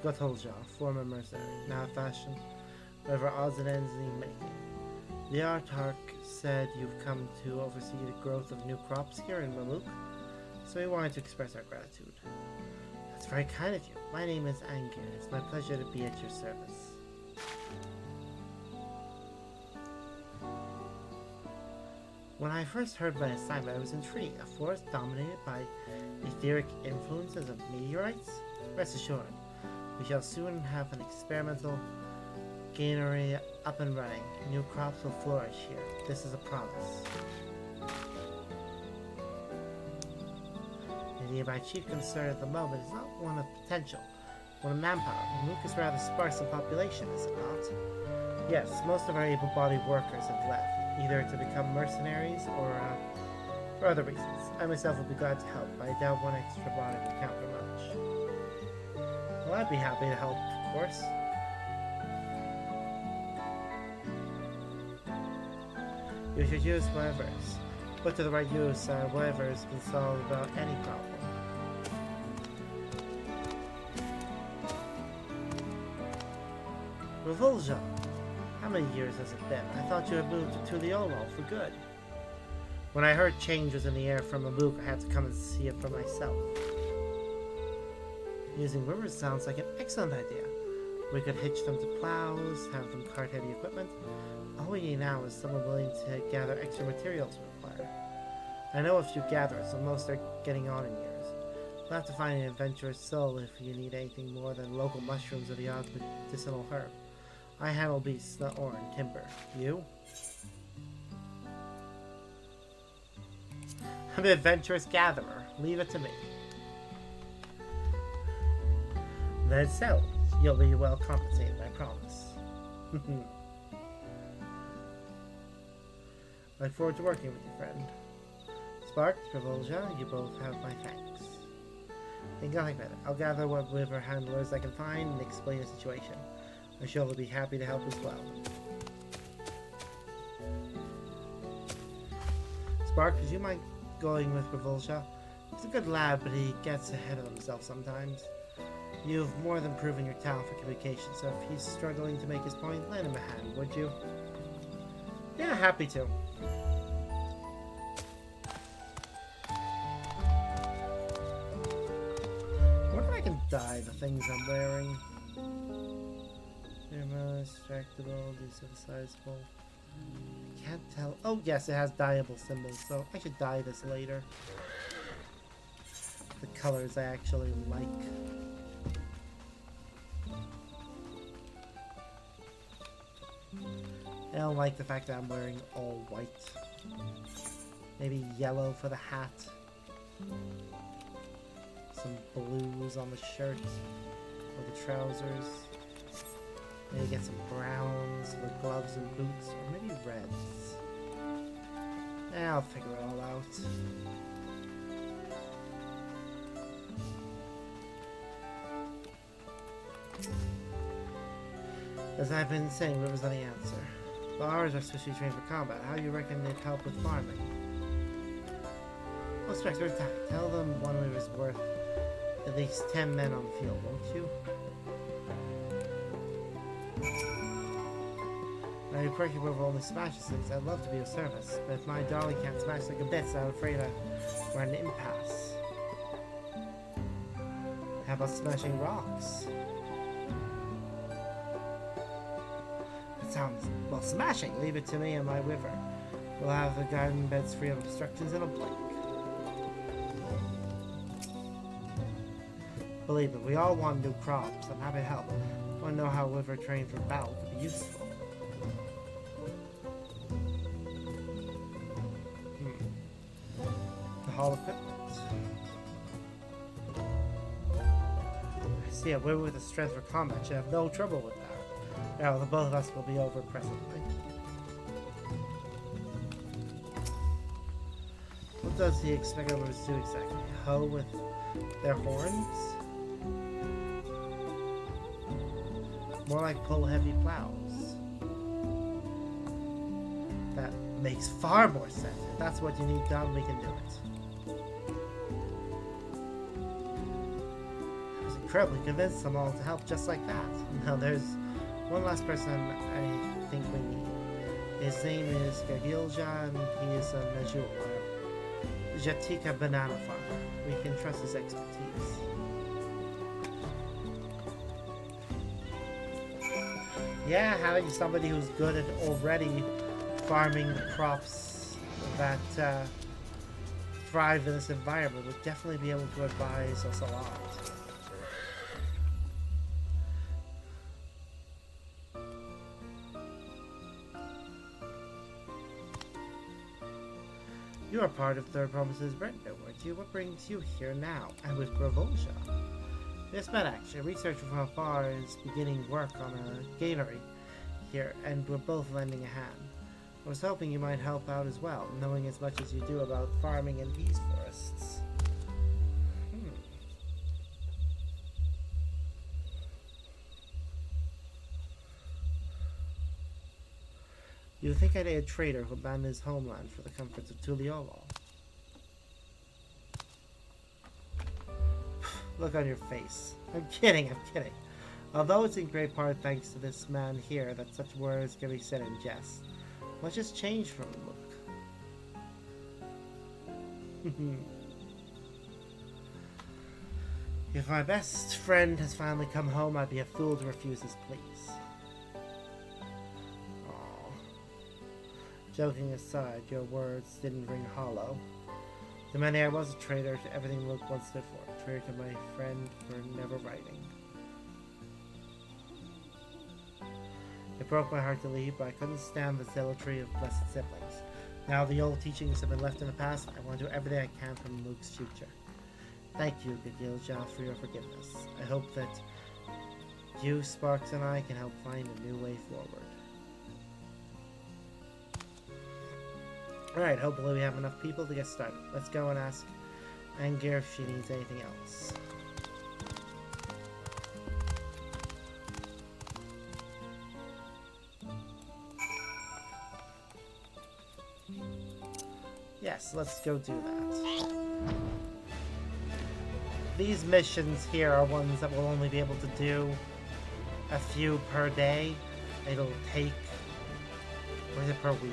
Gotolja, former mercenary, now fashion, whatever odds and ends need making. The Artarch said you've come to oversee the growth of new crops here in Maluk, so we wanted to express our gratitude. That's very kind of you. My name is Angir. It's my pleasure to be at your service. When I first heard my assignment, I was intrigued. A forest dominated by etheric influences of meteorites? Rest assured, we shall soon have an experimental granary up and running. New crops will flourish here. This is a promise. Indeed, my chief concern at the moment is not one of potential, one of manpower. Maluk is rather sparse in population, is it not? Yes, most of our able-bodied workers have left, either to become mercenaries or for other reasons. I myself would be glad to help, but I doubt one extra body would count for much. Well, I'd be happy to help, of course. You should use whatever's. Put to the right use, whatever's can solve about any problem. Revulja, how many years has it been? I thought you had moved to Tuliolo for good. When I heard change was in the air from Maluk, I had to come and see it for myself. Using rivers sounds like an excellent idea. We could hitch them to plows, have them cart heavy equipment. All we need now is someone willing to gather extra materials required. I know a few gatherers, and most are getting on in years. We'll have to find an adventurous soul if you need anything more than local mushrooms or the odd medicinal herb. I handle beasts, the ore and timber. You? I'm an adventurous gatherer. Leave it to me. Then so, you'll be well compensated, I promise. I look forward to working with you, friend. Spark, Revulja, you both have my thanks. Think nothing about it. I'll gather what river handlers I can find and explain the situation. I'm sure they'll be happy to help as well. Spark, would you mind going with Revulja? He's a good lad, but he gets ahead of himself sometimes. You've more than proven your talent for communication, so if he's struggling to make his point, lend him a hand, would you? Yeah, happy to. I wonder if I can dye the things I'm wearing. Extractable, desynthesizable. Can't tell. Oh, yes, it has dyeable symbols, so I should dye this later. The colors I actually like. I don't like the fact that I'm wearing all white. Maybe yellow for the hat. Some blues on the shirt or the trousers. Maybe get some browns for gloves and boots, or maybe reds. I'll figure it all out. As I've been saying, River's not the answer. But ours are specially trained for combat. How do you reckon they'd help with farming? Oh, Spectre, tell them one river's worth at least 10 men on the field, won't you? Now, your quirky river only smashes things. I'd love to be of service, but if my darling can't smash like a bits, I'm afraid we're at an impasse. How about smashing rocks? Sounds, well, smashing. Leave it to me and my river. We'll have the garden beds free of obstructions in a blink. Believe me, we all want new crops. I'm happy to help. Want to know how river trained for battle could be useful. The hall equipment. I see a river with a strength for combat should have no trouble with that. Now, the both of us will be over presently. What does he expect us to do exactly? Hoe with their horns? More like pull heavy plows. That makes far more sense. If that's what you need done, we can do it. I was incredibly convinced them all to help just like that. Now there's one last person I think we need. His name is Gagilja, and he is a Najul, or Jatika banana farmer. We can trust his expertise. Yeah, having somebody who's good at already farming the crops that thrive in this environment would definitely be able to advise us a lot. You are part of Third Promise's Brenda, weren't you? What brings you here now, and with Gravolja? Yes, but actually, a researcher from afar is beginning work on a granary here, and we're both lending a hand. I was hoping you might help out as well, knowing as much as you do about farming in these forests. You think I'd a trader who abandoned his homeland for the comforts of Tuliolol? Look on your face. I'm kidding. Although it's in great part thanks to this man here that such words can be said in jest. Much has changed from the look. If my best friend has finally come home, I'd be a fool to refuse his pleas. Joking aside, your words didn't ring hollow. To many I was a traitor to everything Luke once stood for. A traitor to my friend for never writing. It broke my heart to leave, but I couldn't stand the zealotry of blessed siblings. Now the old teachings have been left in the past, I want to do everything I can for Luke's future. Thank you, Gagilja, for your forgiveness. I hope that you, Sparks, and I can help find a new way forward. Alright, hopefully we have enough people to get started. Let's go and ask Angir if she needs anything else. Yes, let's go do that. These missions here are ones that we'll only be able to do a few per day. It'll take... or is it per week?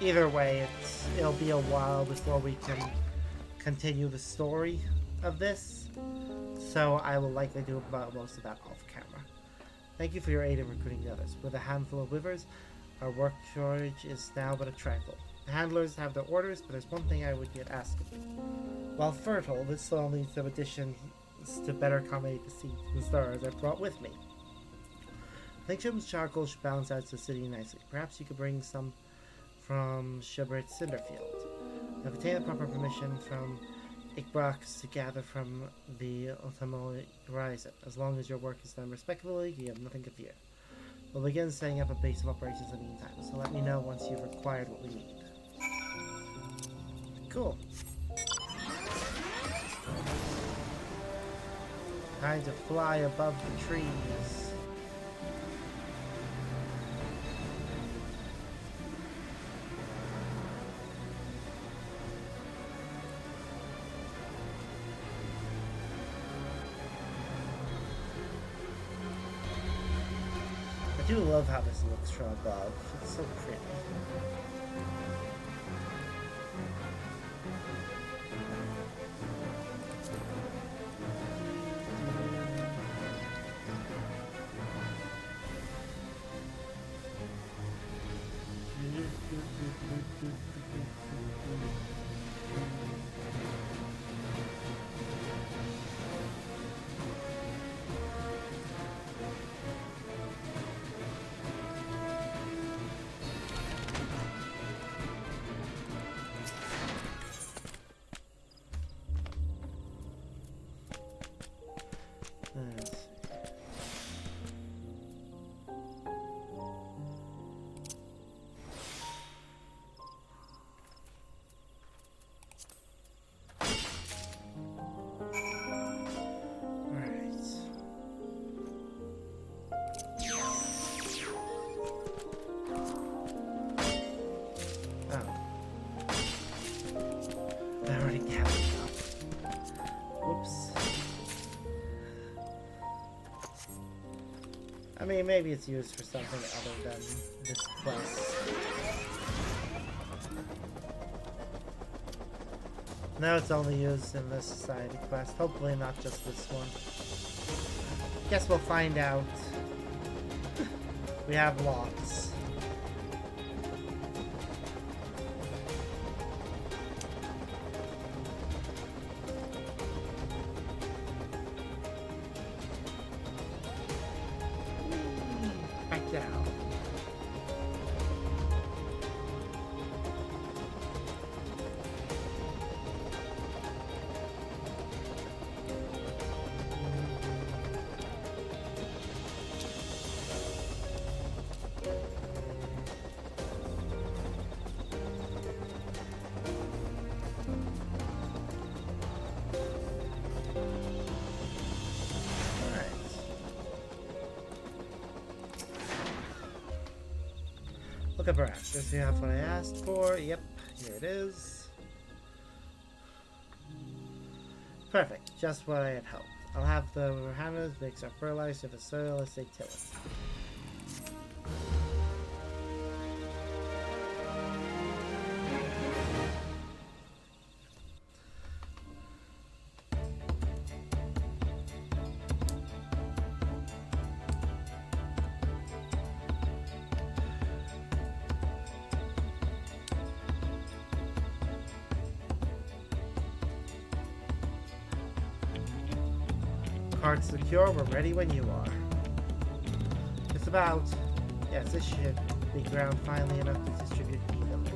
Either way, it'll be a while before we can continue the story of this, so I will likely do about most of that off camera. Thank you for your aid in recruiting the others. With a handful of wivers, our work shortage is now but a trifle. The handlers have their orders, but there's one thing I would yet ask of you. While fertile, this soil needs some additions to better accommodate the seeds and stars I brought with me. I think Jim's charcoal should balance out the city nicely. Perhaps you could bring some from Shubrit's Cinderfield. I've obtained the proper permission from Ikbrax to gather from the Otomo horizon. As long as your work is done respectfully, you have nothing to fear. We'll begin setting up a base of operations in the meantime, so let me know once you've acquired what we need. Cool. Time to fly above the trees. I do love how this looks from above. It's so pretty. I mean, maybe it's used for something other than this quest. Now it's only used in the society quest. Hopefully not just this one. Guess we'll find out. We have lots. Back down. Look at Barack. Does he have what I asked for? Yep, here it is. Perfect, just what I had hoped. I'll have the Rohanas mix our fertilizer to the soil as they till it. Cards secure, we're ready when you are. Just about. Yes, this should be ground finely enough to distribute evenly.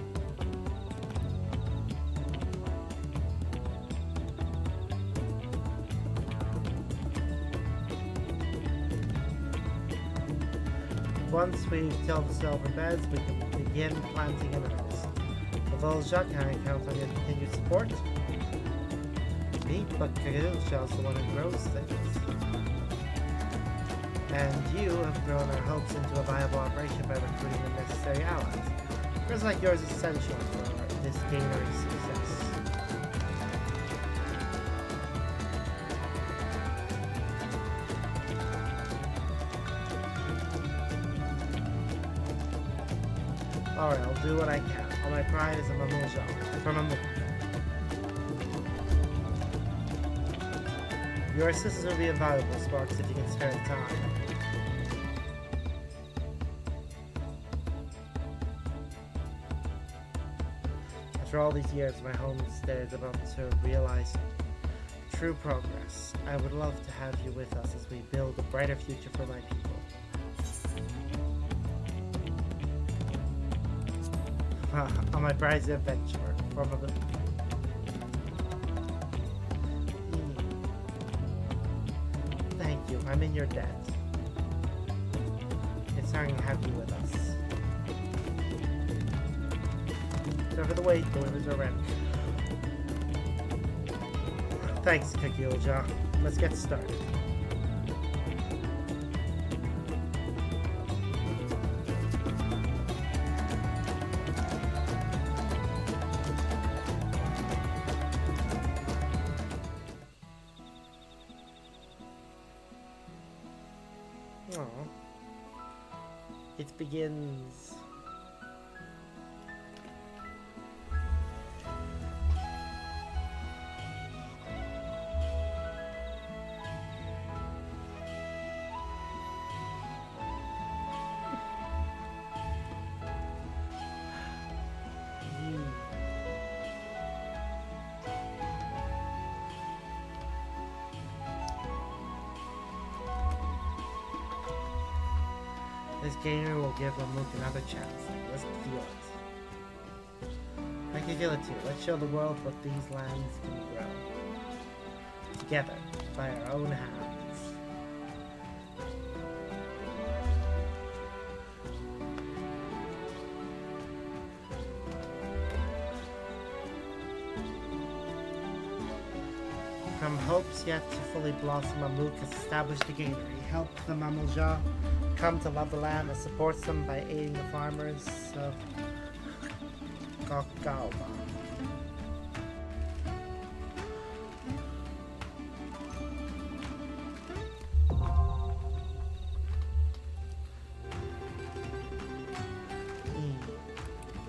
Once we've tilled the silver beds, we can begin planting in earnest. Although Jacques can I count on your continued support? But Kagilsha's the one who grows things. And you have grown our hopes into a viable operation by recruiting the necessary allies. Girls like yours is essential for this gainery's success. Alright, I'll do what I can. All my pride is a Mamulja. From a Your assistance will be invaluable, Sparks, if you can spare the time. After all these years, my homestead is about to realize true progress. I would love to have you with us as we build a brighter future for my people. On my prize adventure, probably. Thank you, I'm in your debt. It's time to have you with us. Over the wait, the windows are ready. Thanks, Kagilja. Let's get started. It begins. This gainer will give Mamuk another chance. Let's feel it. I can feel it too. Let's show the world what these lands can grow. Together, by our own hands. From hopes yet to fully blossom, Mamuk has established a gainery. Help the Mamulja come to love the land and supports them by aiding the farmers of Kokalma.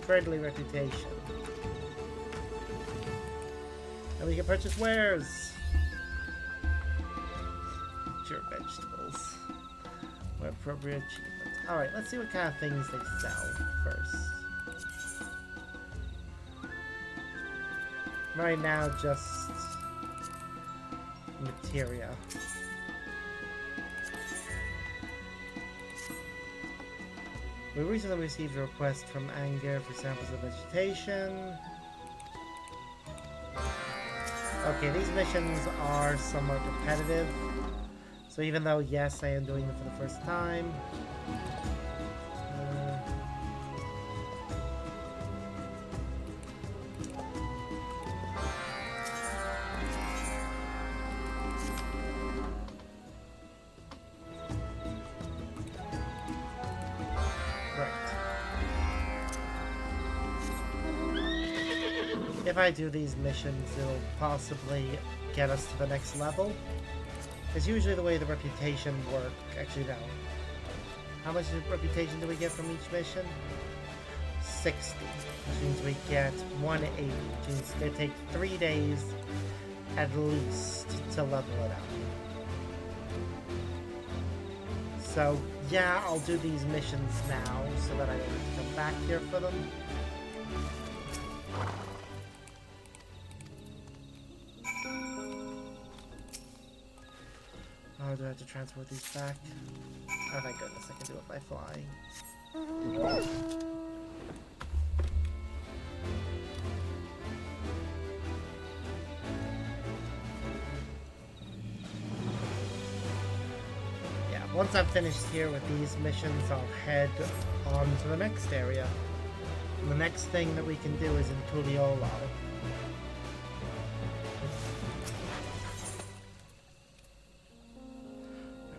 friendly reputation. And we can purchase wares. Sure, vegetables. What appropriate achievements. Alright, let's see what kind of things they sell first. Right now, just materia. We recently received a request from Anger for samples of vegetation. Okay, these missions are somewhat repetitive. So even though, yes, I am doing them for the first time. If I do these missions, it'll possibly get us to the next level. It's usually the way the reputation work. Actually, no. How much reputation do we get from each mission? 60. Which means we get 180. Which means they take 3 days at least to level it up. So, yeah, I'll do these missions now so that I don't have to come back here for them. Oh, do I have to transport these back? Oh, thank goodness, I can do it by flying. Yeah, once I'm finished here with these missions, I'll head on to the next area. And the next thing that we can do is in Tuliolo.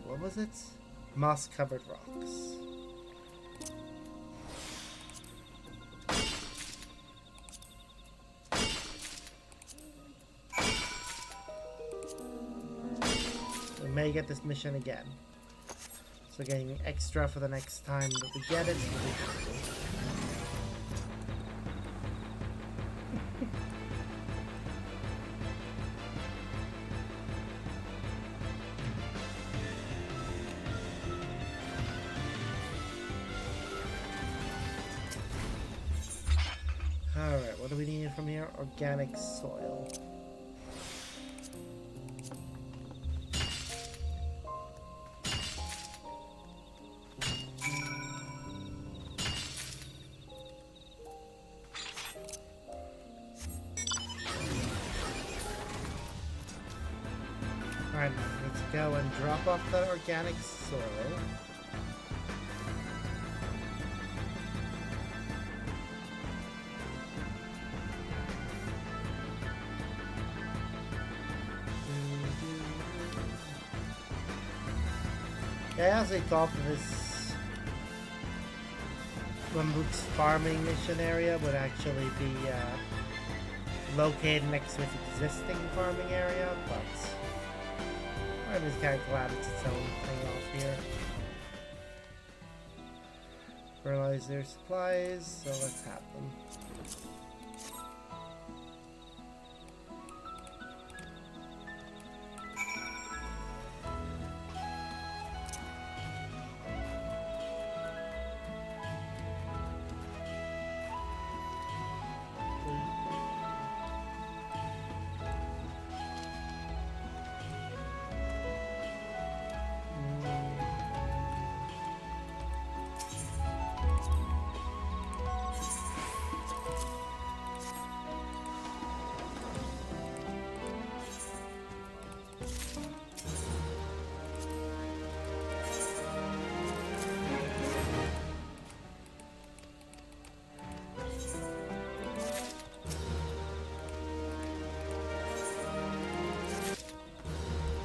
What was it? Moss-covered rocks. We may get this mission again. So getting extra for the next time that we get it. Alright, what do we need from here? Organic soil. Alright, let's go and drop off the organic soil. I actually thought that this Bambook's farming mission area would actually be located next to its existing farming area, but I'm just kind of glad it's its own thing off here. Fertilizer supplies, so let's have them.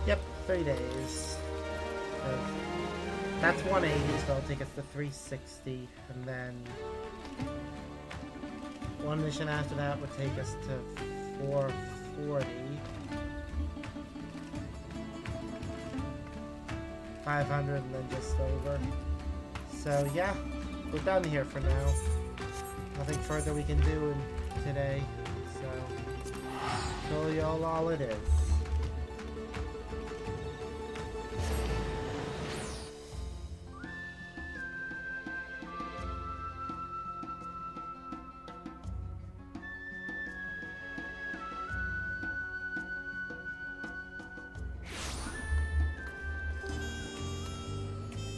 Yep, 3 days. That's 180, so it'll take us to 360, and then one mission after that would take us to 440. 500 and then just over. So yeah, we're done here for now. nothing further we can do today, so Tuliol all it is.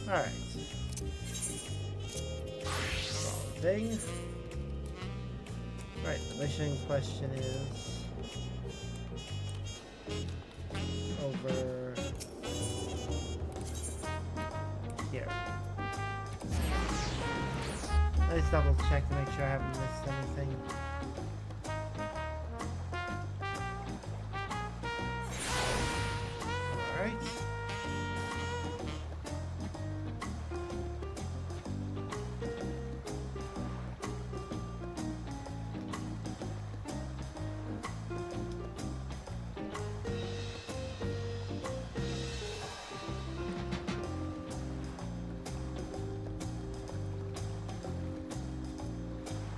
Alright. Thing. Right, the mission question is over here. Let's double check to make sure I haven't missed anything. Alright.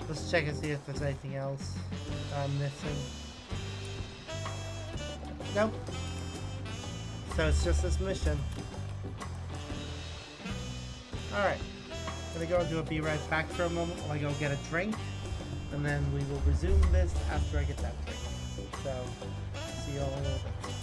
Let's check and see if there's anything else I'm missing. Nope. So it's just this mission. Alright. Gonna go and do a be right back for a moment while I go get a drink. And then we will resume this after I get that drink. So, see you all in a little bit.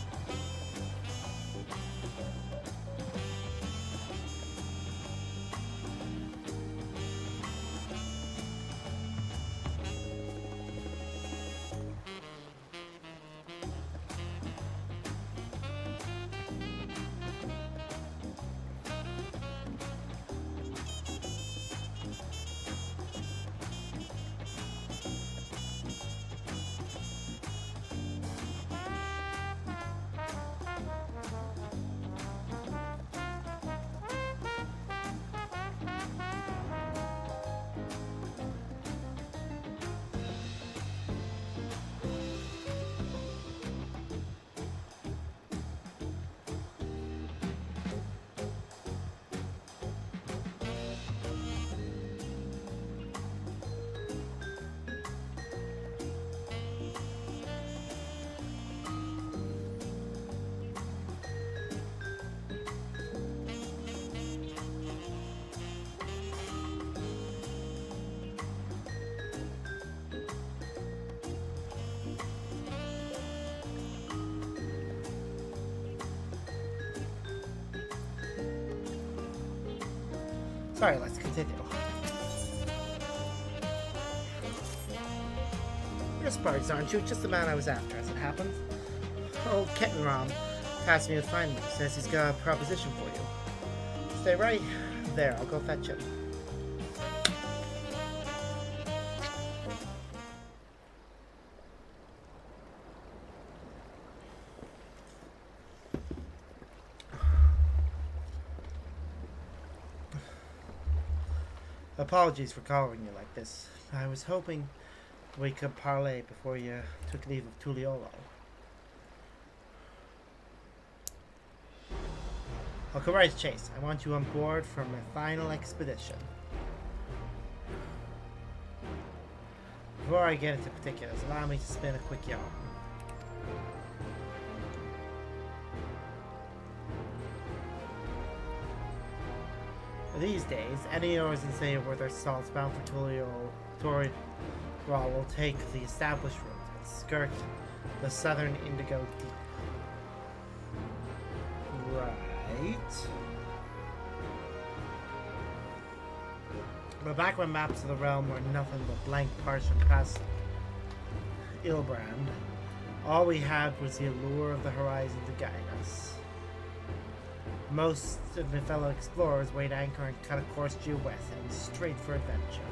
Sorry, let's continue. You're Sparks, aren't you? Just the man I was after, as it happens. Old Kettenrom tasked me to find you. Says he's got a proposition for you. Stay right there. I'll go fetch him. Apologies for calling you like this. I was hoping we could parley before you took leave of Tuliolo. I'll go right to chase. I want you on board for my final expedition. Before I get into particulars, allow me to spin a quick yarn. These days, any oars in Saya worth their salts bound for Tuliol will take the established route and skirt the southern Indigo Deep. Right. But back when maps of the realm were nothing but blank parchment past Ilbrand, all we had was the allure of the horizon to guide us. Most of the fellow explorers weighed anchor and cut a course due west, and straight for adventure.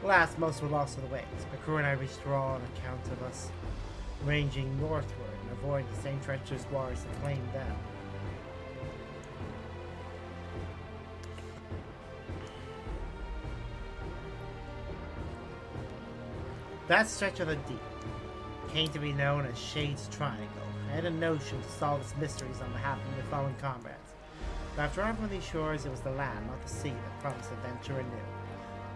Alas, most were lost to the waves. My crew and I reached raw on account of us ranging northward and avoiding the same treacherous waters that claimed them. That stretch of the deep came to be known as Shade's Triangle. I had a notion to solve its mysteries on behalf of my fallen comrades. But after arriving on these shores, it was the land, not the sea, that promised adventure anew.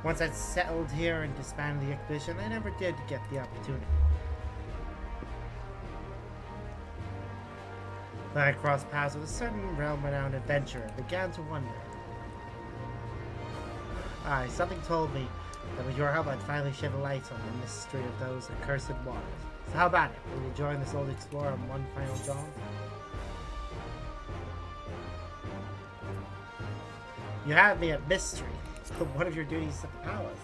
Once I'd settled here and disbanded the expedition, I never did get the opportunity. Then I crossed paths with a certain realm-renowned adventurer and began to wonder. Aye, something told me that with your help I'd finally shed a light on the mystery of those accursed waters. So how about it? Will you join this old explorer on one final jaunt? You have me at mystery, but what of your duties at the palace?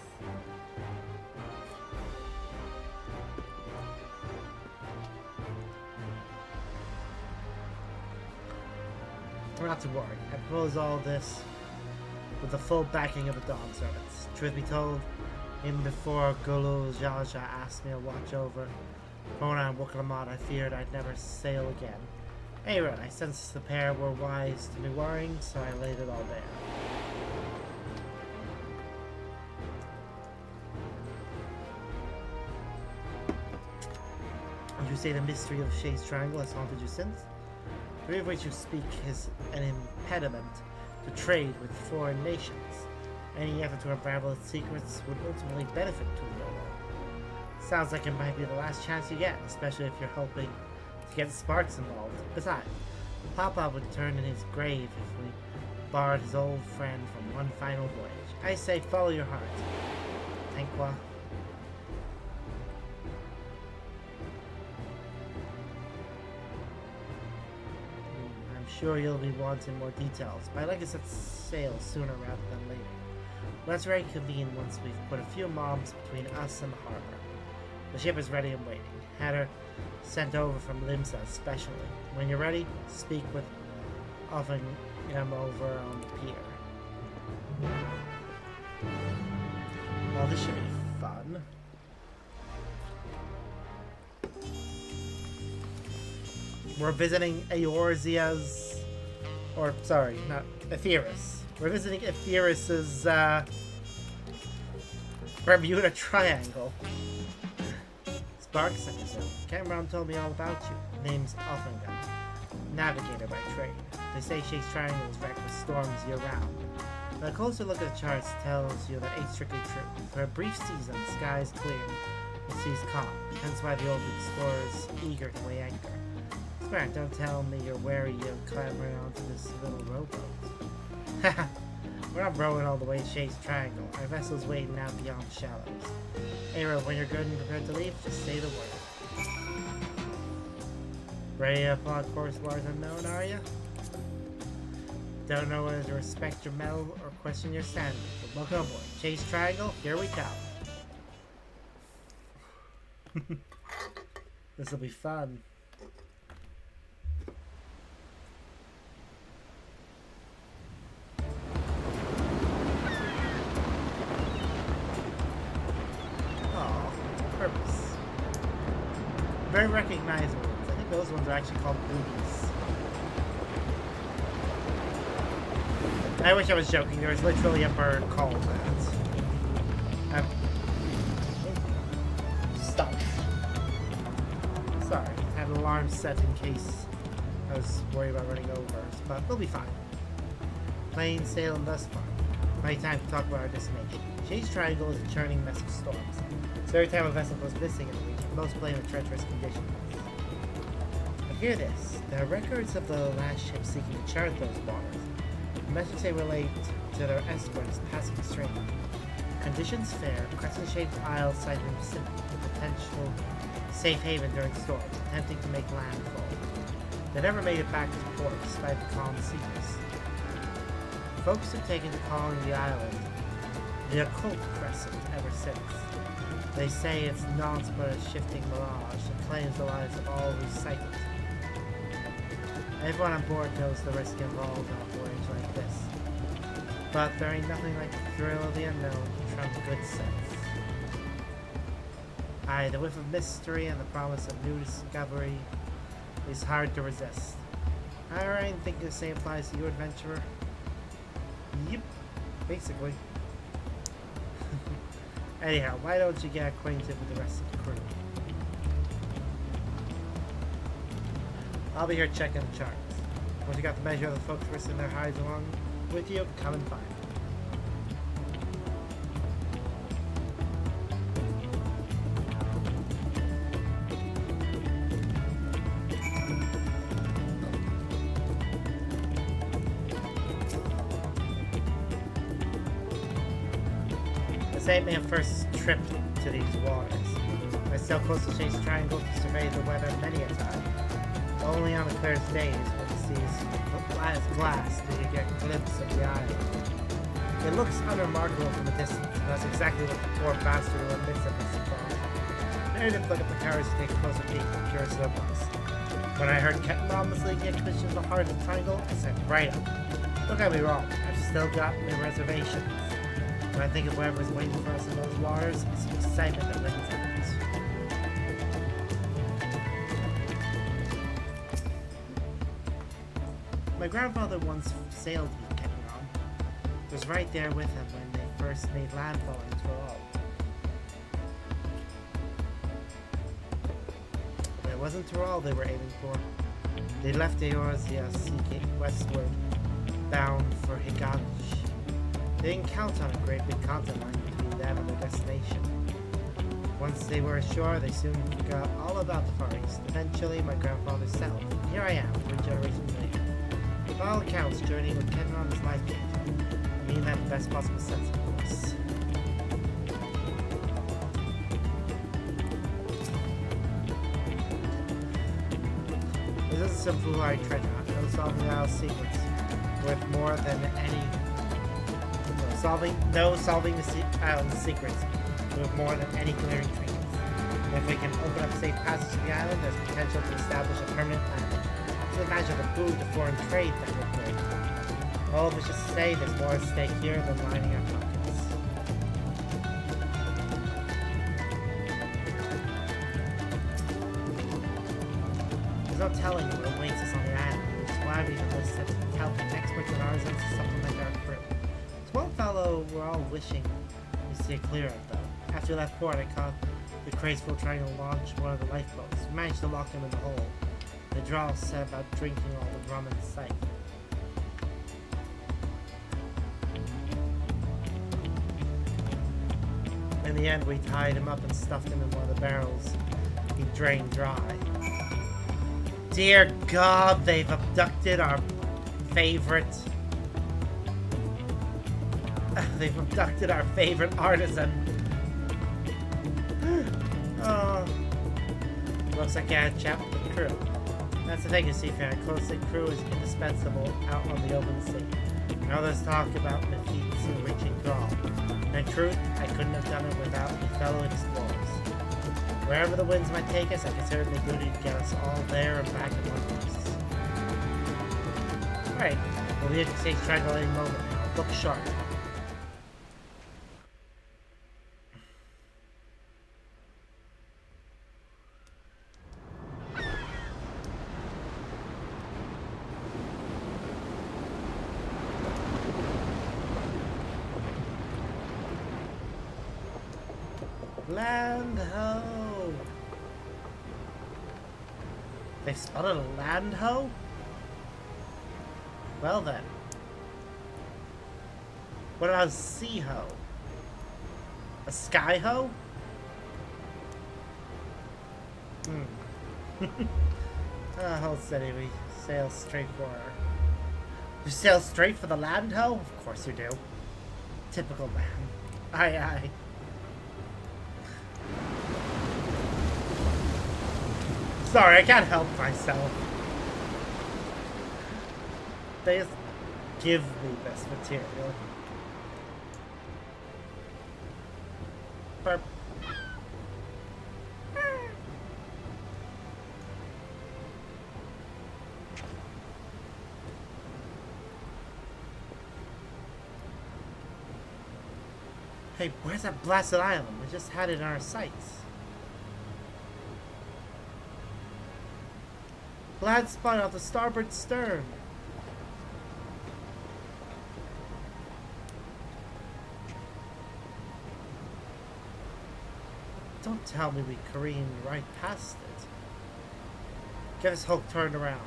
Not to worry, I propose all this with the full backing of the Dawn servants. Truth be told, even before Gulu Jaja asked me to watch over Mona and Wukalamad, I feared I'd never sail again. Anyway, I sensed the pair were wise to be worrying, so I laid it all bare. Would you say the mystery of Shay's Triangle has haunted you since? The way of which you speak is an impediment to trade with foreign nations. Any effort to unravel its secrets would ultimately benefit to the world. Sounds like it might be the last chance you get, especially if you're helping to get Sparks involved. Besides, Papa would turn in his grave if we barred his old friend from one final voyage. I say follow your heart. Tanqua. Sure you'll be wanting more details, but I'd like to set sail sooner rather than later. Let's reconvene once we've put a few mobs between us and the harbor. The ship is ready and waiting. Had her sent over from Limsa especially. When you're ready, speak with Offenham over on the pier. Well, this should be fun. We're visiting Eorzea's, or sorry, not Aetheris. We're visiting Aetheris's Bermuda Triangle. Sparks, I presume. Cameron told me all about you. Name's Offenham, navigator by trade. They say Shay's Triangle is wrecked with storms year-round. But a closer look at the charts tells you that ain't strictly true. For a brief season, the sky is clear, the sea's calm. Hence why the old explorer's eager to weigh anchor. Smart, don't tell me you're wary of clambering onto this little rowboat. Haha, we're not rowing all the way to Shay's Triangle. Our vessel's waiting out beyond the shallows. Anyway, when you're good and prepared to leave, just say the word. Ready to plot course waters unknown, are you? Don't know whether to respect your mettle or question your sanity, but welcome aboard. Shay's Triangle, here we come. This'll be fun. Purpose. Very recognizable ones. I think those ones are actually called boobies. I wish I was joking. There was literally a bird called that. Stop. Sorry. I had an alarm set in case I was worried about running over, but we'll be fine. Plain sailing thus far. Plenty of time to talk about our destination. Shay's Triangle is a churning mess of storms. So every time a vessel goes missing in the region, most blame the treacherous conditions. But hear this. There are records of the last ship seeking to chart those waters. The message they relate to their escorts passing the stream. Conditions fair, crescent-shaped isles sighted in the Pacific, a potential safe haven during storms, attempting to make landfall. They never made it back to port despite the calm seas. Folks have taken to calling the island the occult crescent ever since. They say it's naught but a shifting mirage that claims the lives of all who sight it. Everyone on board knows the risk involved in a voyage like this. But there ain't nothing like the thrill of the unknown to trump good sense. Aye, the whiff of mystery and the promise of new discovery is hard to resist. I think the same applies to you, adventurer. Yep, basically. Anyhow, why don't you get acquainted with the rest of the crew? I'll be here checking the charts. Once you got the measure of the folks risking their hides along with you, come and find me. Say it may have first tripped to these waters. I sailed close to Chase Triangle to survey the weather many a time. Only on the clearest days when the sea's as glass do you get a glimpse of the island. It looks unremarkable from a distance, and that's exactly what the poor bastard who admits it must have thought. Mary didn't look at the towers to take a closer peek, but curious as I was. When I heard Kettenbaum was leading the expedition to the heart of the triangle, I said right up. Don't get me wrong, I've still got my reservations. When I think of whatever's waiting for us in those waters, it's the excitement that wins out. My grandfather once sailed with Kettenbaum. Was right there with him when they first made landfall in Tyrol. But it wasn't Tyrol they were aiming for. They left Eorzea seeking westward, bound for Higanj. They didn't count on a great big continent line between them and their destination. Once they were ashore, they soon forgot all about the Far East. Eventually, my grandfather settled. Here I am, 3 generations later. By all accounts, journeying with Kettenbaum is life-changing. I mean that in the best possible sense, of course. This isn't some foolhardy treasure hunt. No solving the isle's secrets worth more than any. Solving the island's secrets worth more than any glaring trinkets. And if we can open up safe passage to the island, there's potential to establish a permanent island. Just imagine the boom to foreign trade that would bring. All of us just say there's more at stake here than lining our pockets. There's no telling what awaits us on the island, which is why we've enlisted help from experts and artisans to supplement our crew. There's one fellow we're all wishing we steer clear of, though. After we left port, I caught the Crazeful trying to launch one of the lifeboats. We managed to lock him in the hole. The drawl said about drinking all the rum in sight. In the end, we tied him up and stuffed him in one of the barrels he drained dry. Dear God, they've abducted our favorite... They've abducted our favorite artisan. Oh. Looks like I had a chat with the crew. That's the thing, you see, fan. A close-knit crew is indispensable out on the open sea. Now there's talk about the feats of reaching Thrall. And in truth, I couldn't have done it without my fellow explorers. Wherever the winds might take us, I consider it a duty to get us all there and back in one piece. Alright, we'll be at the Chase Triangle any moment now. Look sharp. Land ho! They've spotted a land ho? Well then. What about a sea ho? A sky ho? Hold steady, we sail straight for her. You sail straight for the land ho? Of course you do. Typical man. Aye aye. Sorry, I can't help myself. They just give me this material. Burp. Hey, where's that blasted island? We just had it in our sights. Glad spot off the starboard stern. Don't tell me we careened right past it. Get us Hulk turned around.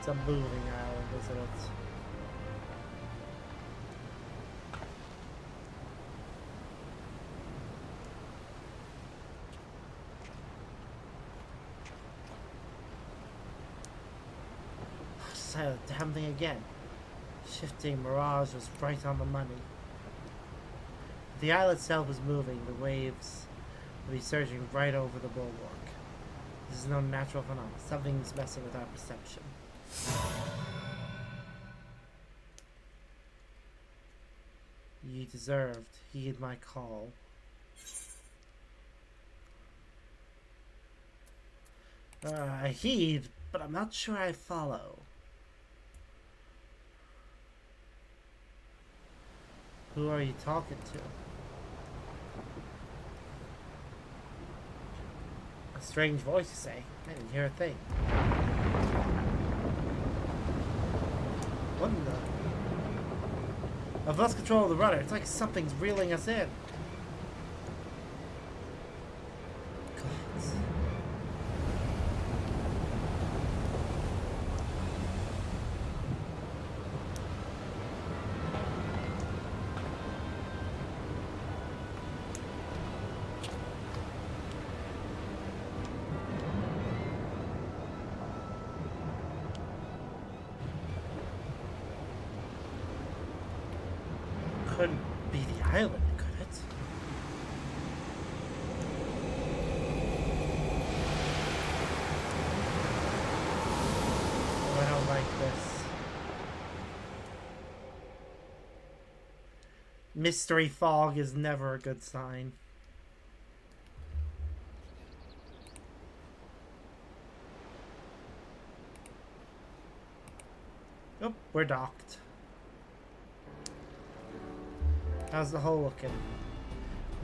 It's a moving island, isn't it? So, damn thing again. Shifting mirage was right on the money. If the island itself was moving, the waves would be surging right over the bulwark. This is no natural phenomenon. Something's messing with our perception. You deserved. Heed my call. I heed, but I'm not sure I follow. Who are you talking to? A strange voice, you say? I didn't hear a thing. What in the... I've lost control of the rudder. It's like something's reeling us in. Gods. Couldn't be the island, could it? Oh, I don't like this. Mystery fog is never a good sign. Oh, we're docked. How's the hull looking?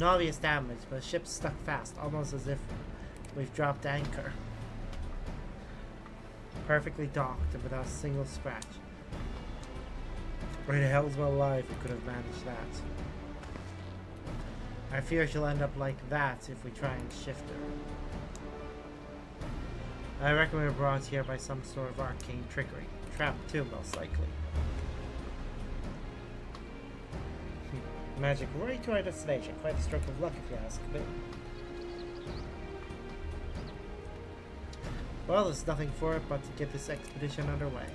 No obvious damage, but the ship's stuck fast, almost as if we've dropped anchor. Perfectly docked and without a single scratch. Where the hell's my life we could have managed that? I fear she'll end up like that if we try and shift her. I reckon we were brought here by some sort of arcane trickery. Trapped too, most likely. Magic right to our destination. Quite a stroke of luck if you ask me. Well, there's nothing for it but to get this expedition underway.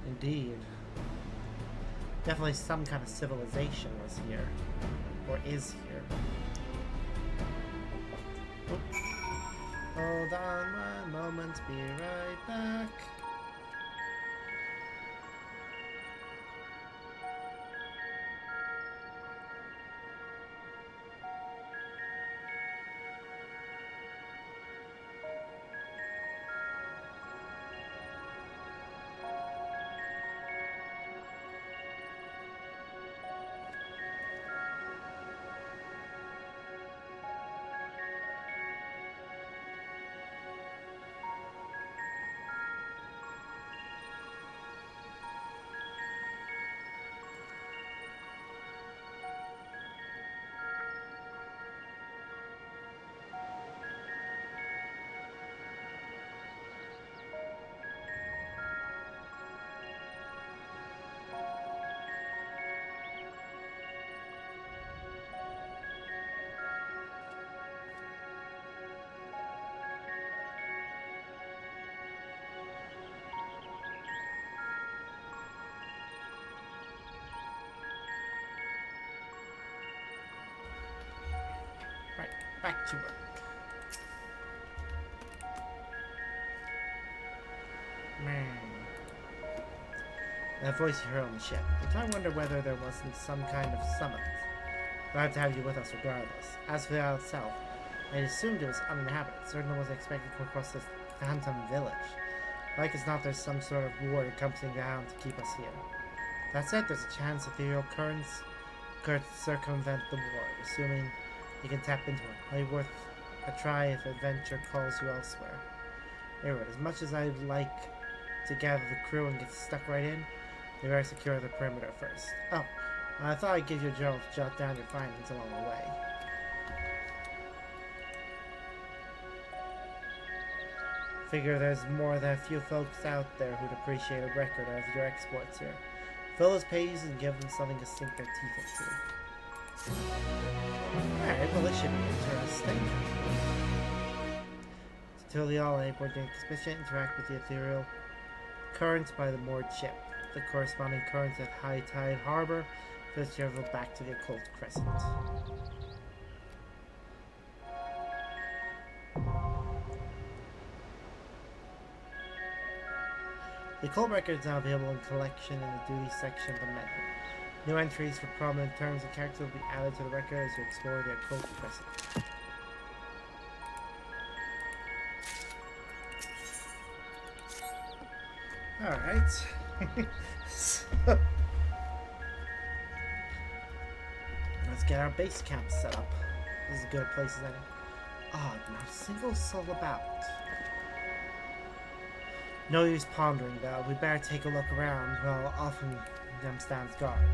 Indeed. Definitely some kind of civilization was here. Or is here. Oops. Hold on one moment, be right back. Back to work. Man. That voice you heard on the ship. I wonder whether there wasn't some kind of summons. Glad to have you with us regardless. As for the isle itself, I assumed it was uninhabited. Certainly wasn't expected to come across this phantom village. Like as not, there's some sort of ward accompanying the island to keep us here. That said, there's a chance ethereal currents could circumvent the ward, assuming you can tap into it. Might be worth a try if adventure calls you elsewhere. Anyway, as much as I'd like to gather the crew and get stuck right in, we better secure the perimeter first. Oh, I thought I'd give you a jolt to jot down your findings along the way. Figure there's more than a few folks out there who'd appreciate a record of your exploits here. Fill those pages and give them something to sink their teeth into. Alright, well this should be interesting. Until the all aboard the expedition interact with the ethereal currents by the moored ship. The corresponding currents at high tide harbor fills your back to the occult crescent. The occult record is now available in collection in the duty section of the menu. New entries for prominent terms and characters will be added to the record as you explore the occult crescent. Alright. So, let's get our base camp set up. This is as good a place as any. Odd, not a single soul about. No use pondering though, we better take a look around while often them stands guard.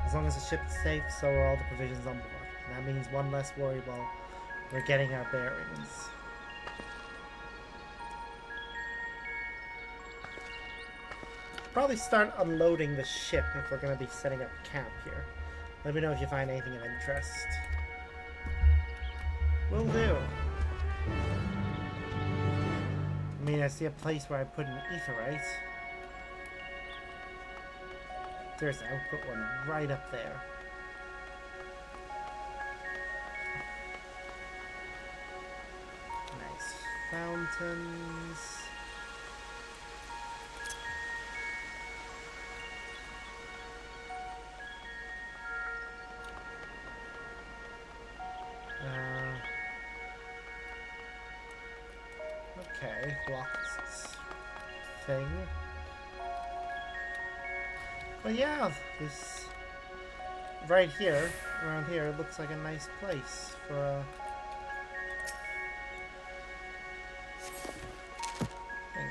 As long as the ship is safe, so are all the provisions on board. And that means one less worry while we're getting our bearings. Probably start unloading the ship if we're going to be setting up camp here. Let me know if you find anything of interest. Will do. I mean, I see a place where I put an etherite. Seriously, I would put one right up there. Nice fountains. Okay, locked thing. But yeah, this right here, around here, looks like a nice place for a thing.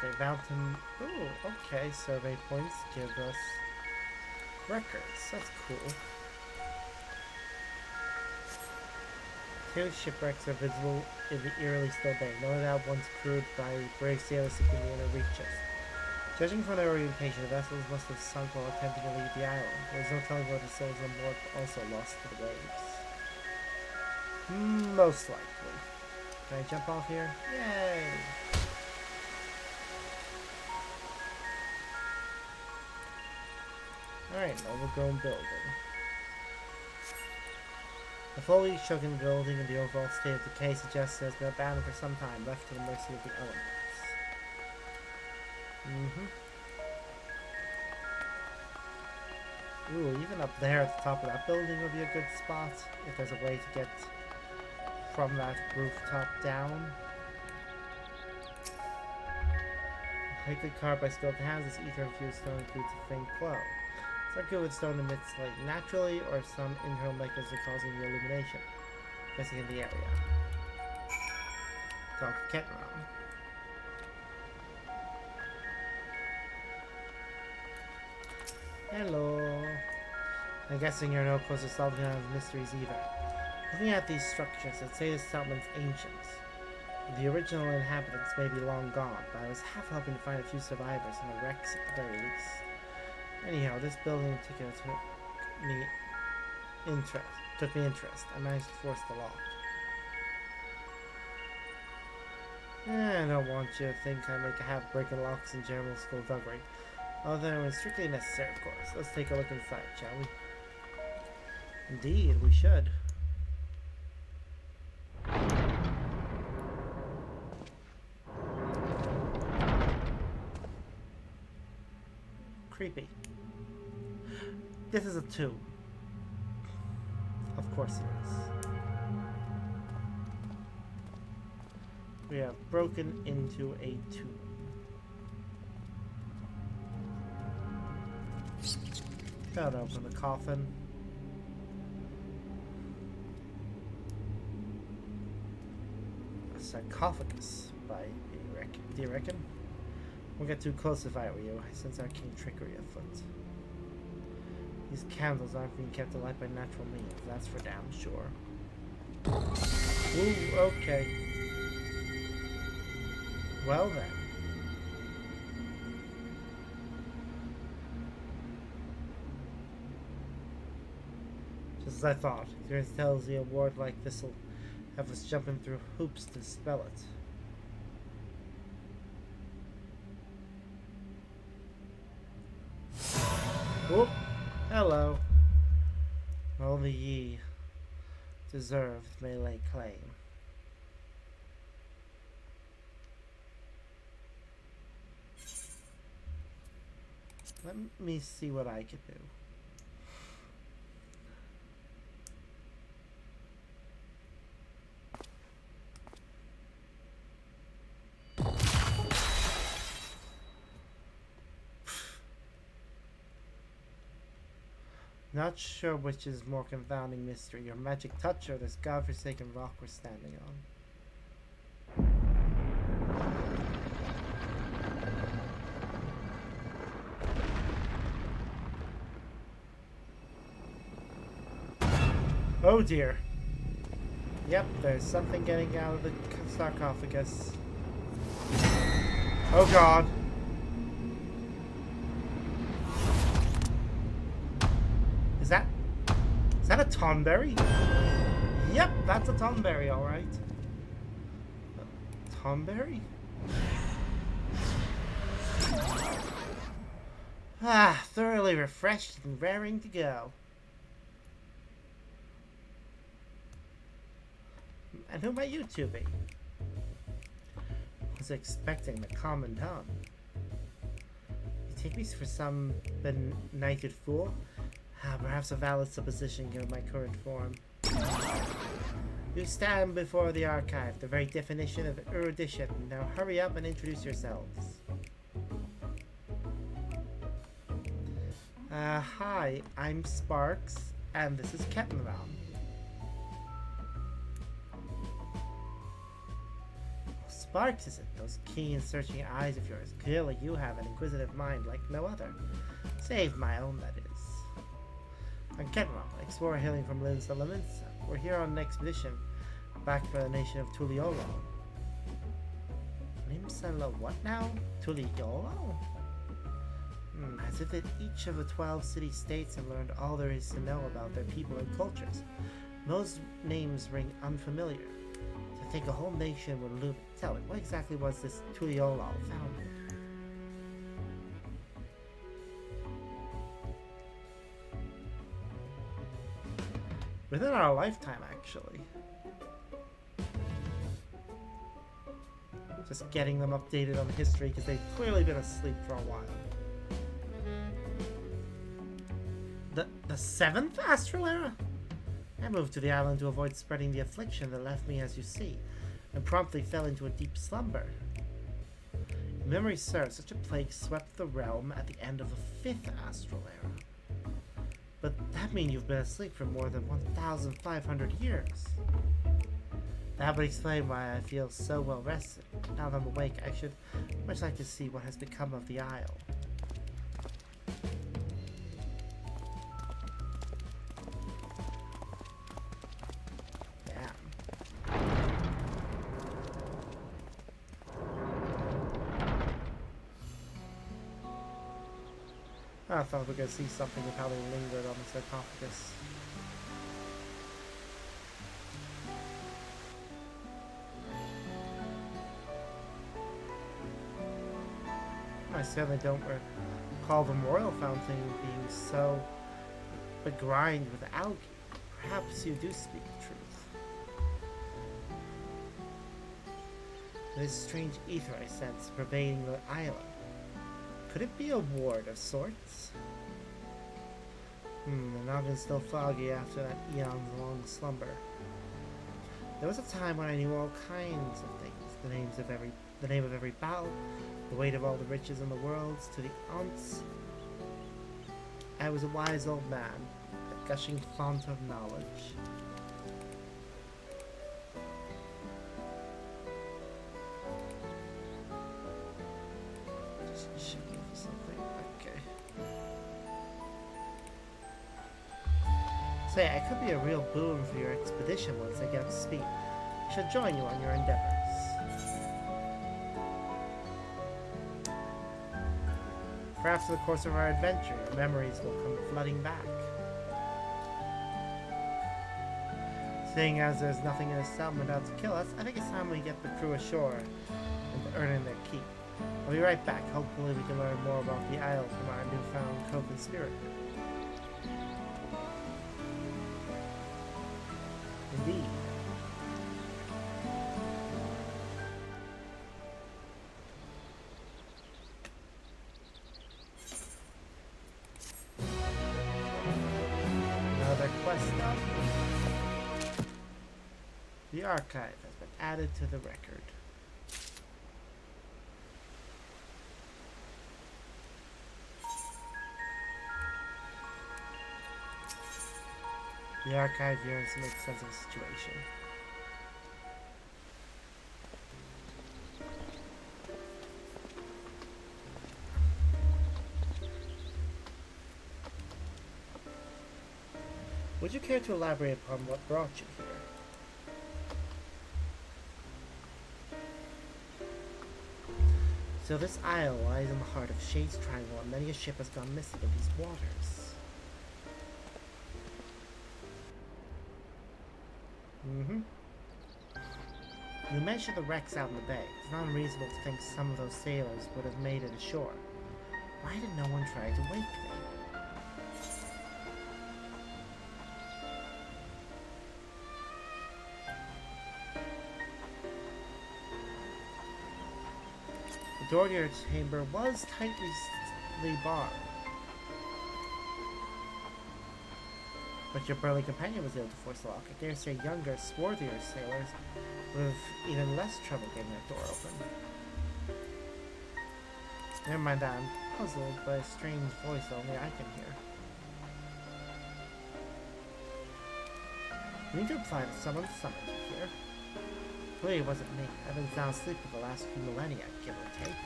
Okay, mountain. Ooh, okay, survey points give us records. That's cool. 2 shipwrecks are visible in the eerily still bay, no doubt once crewed by brave sailors seeking the inner reaches. Judging from their orientation, the vessels must have sunk while attempting to leave the island. There is no telling whether the souls on board also lost to the waves. Most likely. Can I jump off here? Yay! Alright, overgrown building. The fully shrunken building and the overall state of decay suggests it has been abandoned for some time, left to the mercy of the elements. Ooh, even up there at the top of that building would be a good spot, if there's a way to get from that rooftop down. Quickly carved by skilled hands, this ether-infused stone includes a faint glow. It's not good with stone emits light naturally, or some internal mechanism causing the illumination, missing in the area. Talk to Ketron. Hello. I'm guessing you're no closer to solving none of the mysteries either. Looking at these structures, I'd say this settlement's ancient. The original inhabitants may be long gone, but I was half hoping to find a few survivors in the wrecks at the very least. Anyhow, this building in particular took me interest. I managed to force the lock. I don't want you to think I make a habit of breaking locks in general skullduggery. Other than when strictly necessary, of course. Let's take a look inside, shall we? Indeed, we should. Creepy. This is a tomb. Of course it is. We have broken into a tomb. Gotta open the coffin. A sarcophagus do you reckon? Won't get too close if I were you. I sense arcane trickery afoot. These candles aren't being kept alight by natural means, that's for damn sure. Ooh, okay. Well then. Just as I thought. Experience tells the award like this'll have us jumping through hoops to spell it. Whoop! Hello. Only ye deserved may lay claim. Let me see what I can do. Not sure which is more confounding mystery, your magic touch or this godforsaken rock we're standing on. Oh dear. Yep, there's something getting out of the sarcophagus. Oh god. Is that a Tonberry? Yep, that's a Tonberry, alright. Tonberry? Ah, thoroughly refreshed and raring to go. And who might you two be? Was expecting the common tongue. You take me for some benighted fool? Perhaps a valid supposition given my current form. You stand before the archive, the very definition of erudition. Now hurry up and introduce yourselves. Hi, I'm Sparks, and this is Kettenram. Sparks, is it? Those keen, searching eyes of yours. Clearly you have an inquisitive mind like no other. Save my own, that is. I'm Kettenram, explorer hailing from Lynn's Elements. We're here on an expedition backed by the nation of Tuliolo. Nimsala what now? Tuliolo? As if that each of the 12 city-states have learned all there is to know about their people and cultures. Those names ring unfamiliar. To think a whole nation would loom. Tell me, what exactly was this Tuliolo founded? Within our lifetime, actually. Just getting them updated on history because they've clearly been asleep for a while. The 7th Astral Era? I moved to the island to avoid spreading the affliction that left me as you see, and promptly fell into a deep slumber. If memory serves, such a plague swept the realm at the end of the 5th Astral Era. But that means you've been asleep for more than 1,500 years. That would explain why I feel so well rested. Now that I'm awake, I should much like to see what has become of the Isle. Damn. I thought we were going to see something of how they lingered on the sarcophagus. I certainly don't recall the Memorial Fountain being so begrimed with algae. Perhaps you do speak the truth. This strange ether I sense pervading the island. Could it be a ward of sorts? The noggin's still foggy after that eon's long slumber. There was a time when I knew all kinds of things, the name of every battle, the weight of all the riches in the world, to the aunts. I was a wise old man, a gushing font of knowledge. Just checking for something. Okay. Say, I could be a real boon for your expedition once I get up to speed. I shall join you on your endeavors. Perhaps in the course of our adventure, memories will come flooding back. Seeing as there's nothing in this settlement out to kill us, I think it's time we get the crew ashore and earning their keep. I'll be right back. Hopefully we can learn more about the Isle from our newfound co-conspirator. Indeed. Another quest up. The archive has been added to the record. The archive yearns to make sense of the situation. Would you care to elaborate upon what brought you here? So this isle lies in the heart of Shade's Triangle, and many a ship has gone missing in these waters. You mentioned the wrecks out in the bay. It's not unreasonable to think some of those sailors would have made it ashore. Why did no one try to wake me? The door to your chamber was tightly barred. But your burly companion was able to force the lock. I dare say younger, swarthier sailors would have even less trouble getting that door open. Never mind that, I'm puzzled by a strange voice only I can hear. You need to imply that someone summoned you here. Clearly it wasn't me. I've been sound asleep for the last few millennia, give or take.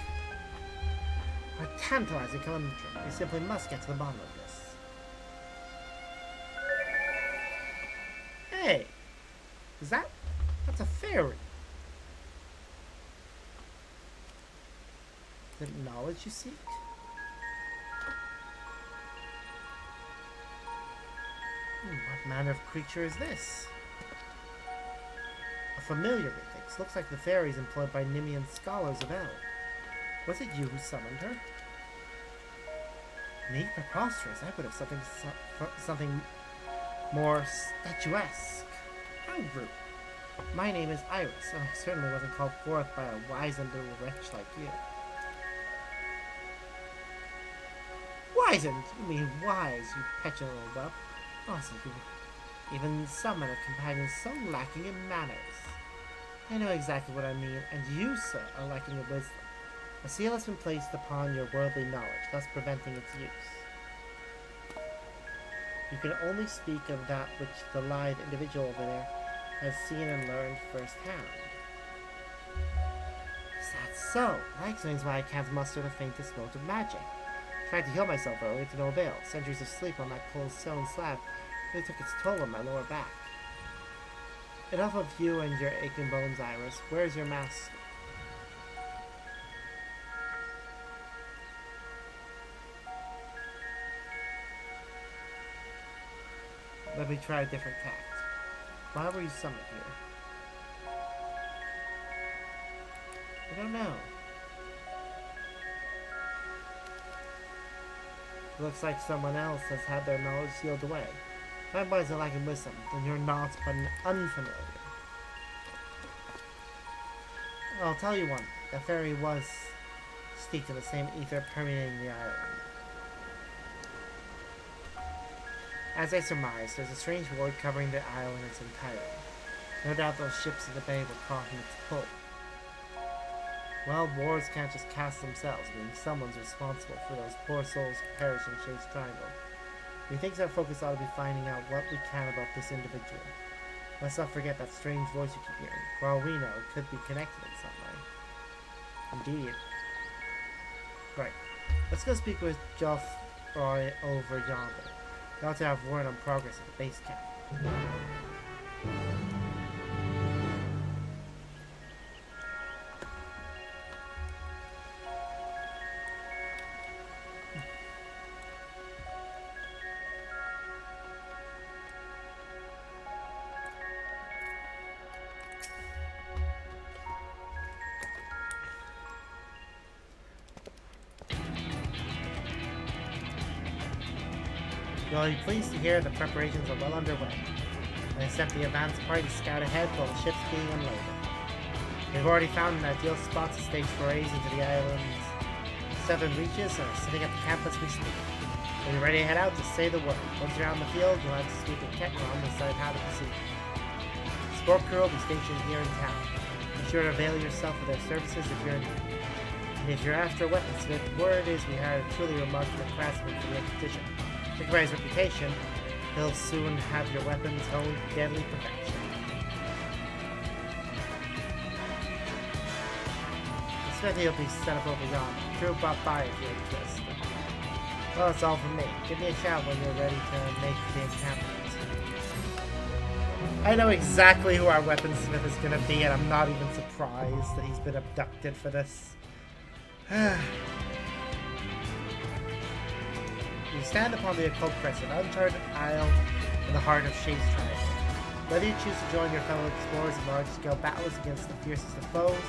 A tantalizing conundrum. We simply must get to the bottom of this. Hey! That's a fairy! Is it knowledge you seek? What manner of creature is this? A familiar, methinks. Looks like the fairies employed by Nemean scholars of El. Was it you who summoned her? Me? Preposterous. I would have something more statuesque. How rude. My name is Iris, and I certainly wasn't called forth by a wizened little wretch like you. Wizened? You mean wise, you petulant little whelp. Awesome, you even summon a companion so lacking in manners. I know exactly what I mean, and you, sir, are lacking in wisdom. A seal has been placed upon your worldly knowledge, thus preventing its use. You can only speak of that which the lithe individual over there has seen and learned firsthand. Is that so? That explains why I can't muster the faintest note of magic. Tried to heal myself earlier to no avail. Centuries of sleep on that cold stone slab really took its toll on my lower back. Enough of you and your aching bones, Iris. Where's your mask? Let me try a different tact. Why were you summoned here? I don't know. Looks like someone else has had their knowledge sealed away. Likewise, are lacking wisdom, then you're not but an unfamiliar. I'll tell you one. The fairy was steeped in the same ether permeating the island. As I surmised, there's a strange void covering the island in its entirety. No doubt those ships in the bay were caught in its pull. Well, wars can't just cast themselves, meaning someone's responsible for those poor souls who perish in Shade's Triangle. Methinks our focus ought to be finding out what we can about this individual. Let's not forget that strange voice you keep hearing. For all we know, it could be connected in some way. Indeed. Right. Let's go speak with Geoffroy over yonder. We ought to have word on progress at the base camp. You'll be pleased to hear the preparations are well underway. They sent the advance party to scout ahead while the ship's being unloaded. They've already found an ideal spot to stage forays into the island's southern reaches and are sitting at the camp as we speak. When you're ready to head out, just say the word. Once you're out in the field, you'll have to speak with Ketron and decide how to proceed. The sport crew will be stationed here in town. Be sure to avail yourself of their services if you're in need. And if you're after a weaponsmith, word is we hired a truly remarkable craftsman for the expedition. Think about his reputation, he'll soon have your weapons honed to deadly perfection. The smithy will be set up over yonder. Crew brought by if you're interested. Well, that's all from me. Give me a shout when you're ready to make the encampment. I know exactly who our weaponsmith is going to be, and I'm not even surprised that he's been abducted for this. You stand upon the occult crescent, uncharted isle in the heart of Shade's Triangle. Whether you choose to join your fellow explorers in large-scale battles against the fiercest of foes,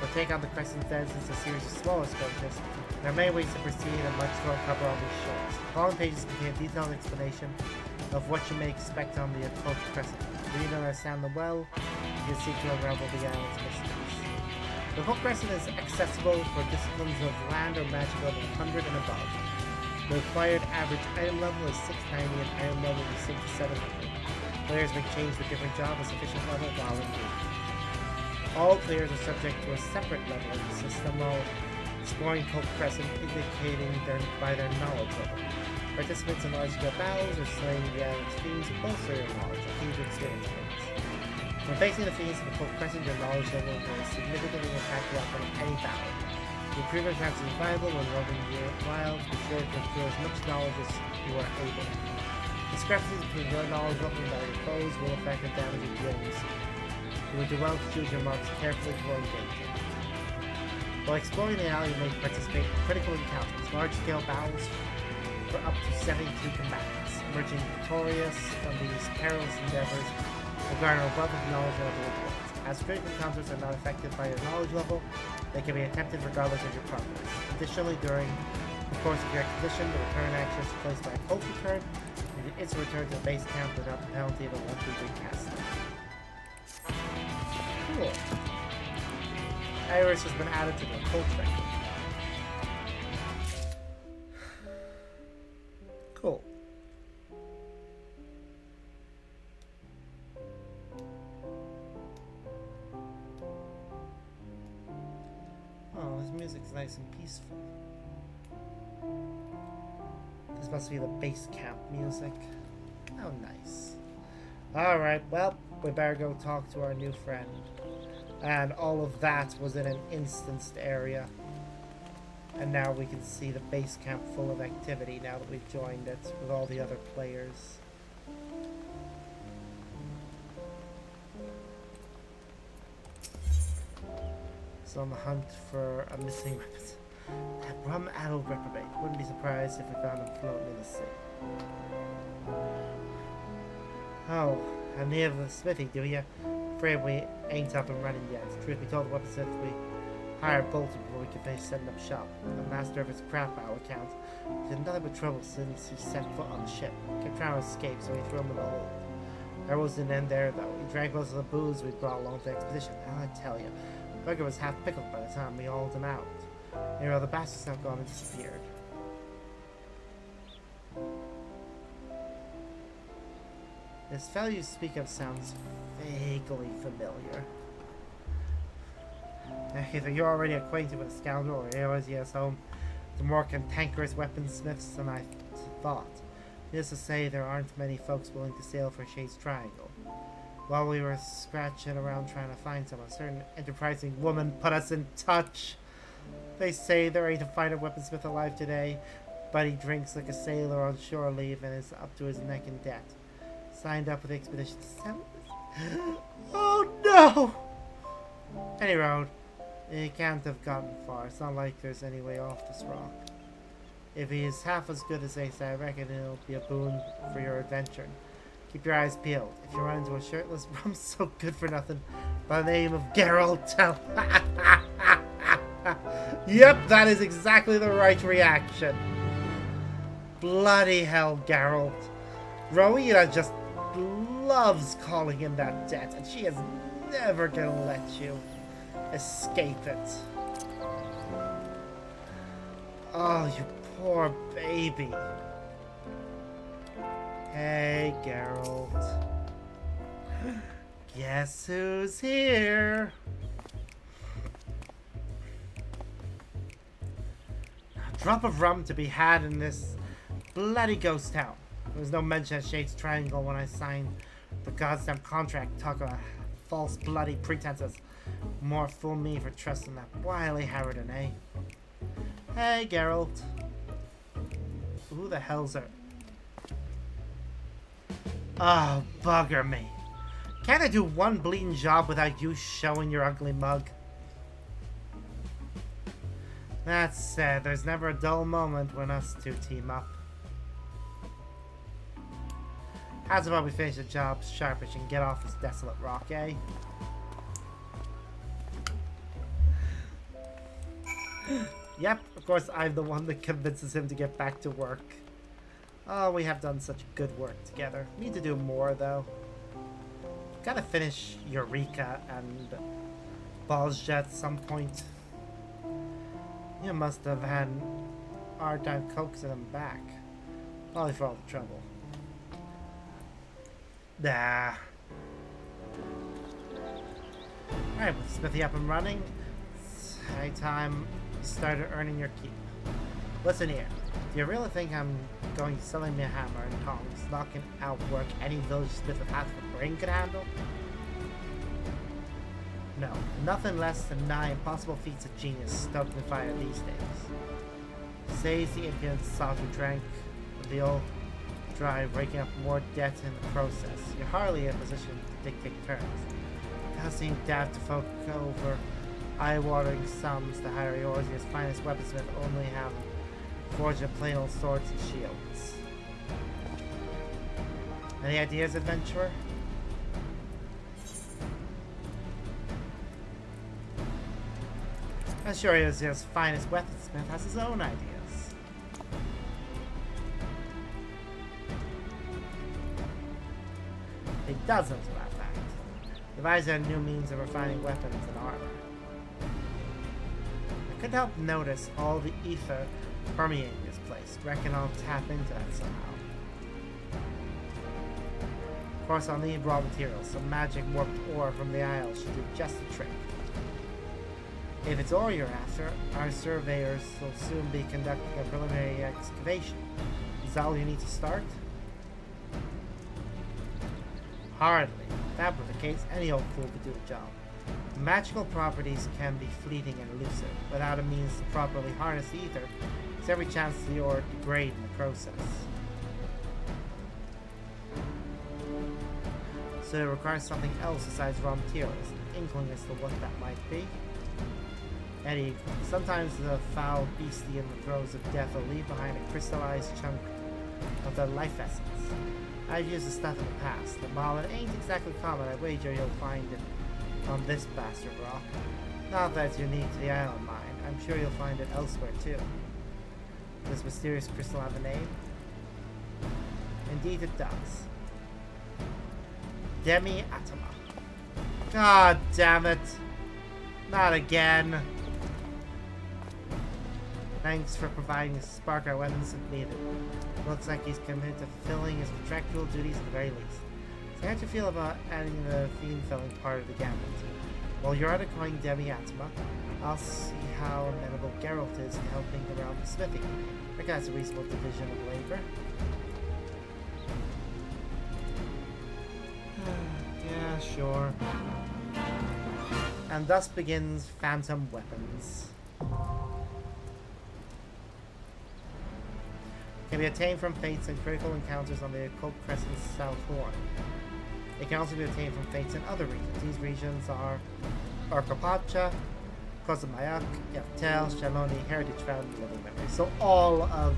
or take on the crescent's denizens a series of smaller skirmishes, there are many ways to proceed and much to uncover on these shows. The following pages contain a detailed explanation of what you may expect on the occult crescent. Read and understand them well, you can seek to unravel the island's mysteries. The occult crescent is accessible for disciplines of land or magic level 100 and above. The required average item level is 690 and item level is 6 to 700. Players may change the different job at sufficient level while engaged. All players are subject to a separate leveling system, while exploring Cult Crescent indicating by their knowledge level. Participants in large-scale battles or slaying the island's fiends will bolster your knowledge and key to experience points. When facing the fiends of the Cult Crescent, your knowledge level will significantly impact the outcome of any battle. To improve your chances of survival when roaming your wilds, be sure to accrue as much knowledge as you are able. Discrepancies between your knowledge level and that of your foes will affect the damage you deal with. You would do well to choose your marks carefully before engaging. While exploring the alley, you may participate in critical encounters, large-scale battles for up to 72 combatants. Emerging victorious from these perilous endeavors will garner a wealth of knowledge and other rewards. As critical encounters are not affected by your knowledge level, they can be attempted regardless of your progress. Additionally, during the course of your expedition, the return action is placed by a cult return, and you can instantly return to the base camp without the penalty of a monthly recasting. Cool. Iris has been added to the cult record. Cool. Oh, this music's nice and peaceful. This must be the base camp music. How nice. Alright, well, we better go talk to our new friend. And all of that was in an instanced area. And now we can see the base camp full of activity now that we've joined it with all the other players. So on the hunt for a missing weapon. That rum-addled reprobate. Wouldn't be surprised if we found him floating in the sea. Oh, and near the smithy, do you? Afraid we ain't up and running yet. Truth be told, the weaponsmith we hired bolted before we could finish setting up shop. The master of his crap, by all accounts, he's had nothing but trouble since he set foot on the ship. Kept trying to escape, so we threw him in the hold. Our rules didn't end there, though. He drank most of the booze we brought along for the expedition. I tell you, Bugger was half pickled by the time we hauled him out. Anyway, the bastard's now gone and disappeared. This fellow you speak of sounds vaguely familiar. Either you're already acquainted with the scoundrel, or he always has home to more cantankerous weaponsmiths than I thought. Needless to say, there aren't many folks willing to sail for Shade's Triangle. While we were scratching around trying to find someone, a certain enterprising woman put us in touch. They say there ain't a finer weaponsmith alive today, but he drinks like a sailor on shore leave and is up to his neck in debt. Signed up with the expedition to sell. Oh no! Any road, he can't have gotten far. It's not like there's any way off this rock. If he is half as good as they say, I reckon it'll be a boon for your adventure. Keep your eyes peeled. If you run into a shirtless bum so good for nothing by the name of Geralt, tell. Yep, that is exactly the right reaction. bloody hell, Geralt. Rowena just loves calling in that debt, and she is never gonna let you escape it. Oh, you poor baby. Hey, Geralt. Guess who's here? A drop of rum to be had in this bloody ghost town. There was no mention of Shade's Triangle when I signed the goddamn contract. Talk about false bloody pretenses. More fool me for trusting that wily Harridan, eh? Hey, Geralt. Who the hell's her? Oh, bugger me. Can't I do one bleeding job without you showing your ugly mug? That said, there's never a dull moment when us two team up. How's about we finish the job sharpish and get off this desolate rock, eh? Yep, of course I'm the one that convinces him to get back to work. Oh, we have done such good work together. Need to do more, though. Gotta finish Eureka and Balzja at some point. You must have had a hard time coaxing them back. Probably for all the trouble. Nah. Alright, with Smithy up and running, it's high time you started earning your keep. Listen here, do you really think I'm going selling me a hammer and tongs, knocking out work any village smith with half a brain could handle? No, nothing less than nigh impossible feats of genius stoked in fire these days. Says the impudent sot who drank the old drive, raking up more debt in the process. You're hardly in a position to dictate terms. It does seem daft to fork over eye-watering sums to hire yours as finest weaponsmith only have forged in plain old swords and shields. Any ideas, adventurer? I'm sure his finest weaponsmith has his own ideas. He does, as a matter of fact. Devised a new means of refining weapons and armor. I couldn't help notice all the ether permeating this place. Reckon I'll tap into that somehow. Of course, I'll need raw materials. Some magic warped ore from the Isles should do just the trick. If it's ore you're after, our surveyors will soon be conducting a preliminary excavation. Is that all you need to start? Hardly. If that were the case, any old fool could do the job. Magical properties can be fleeting and elusive. Without a means to properly harness the ether, there's every chance the ore degrade in the process. So it requires something else besides raw materials. An inkling as to what that might be. Eddie, sometimes the foul beastie in the throes of death will leave behind a crystallized chunk of their life essence. I've used the stuff in the past. The while it ain't exactly common, I wager you'll find it on this bastard rock. Not that it's unique to the island mine. I'm sure you'll find it elsewhere too. Does this mysterious crystal have a name? Indeed it does. Demi-Atoma. God damn it! Not again! Thanks for providing the spark our weapons have needed. Looks like he's committed to fulfilling his contractual duties at the very least. So how do you feel about adding the fiend-filling part of the gambit? While you're at acquiring Demi-Atoma, I'll see how amenable Geralt is to helping around the smithy. I think that's a reasonable division of labor. Yeah, sure. And thus begins Phantom Weapons. Can be obtained from fates and critical encounters on the Occult Crescent's South Horn. It can also be obtained from fates in other regions. These regions are Arcopacha, Kozamayak, Yaftel, Shaloni, Heritage Found, and Living Memory. So all of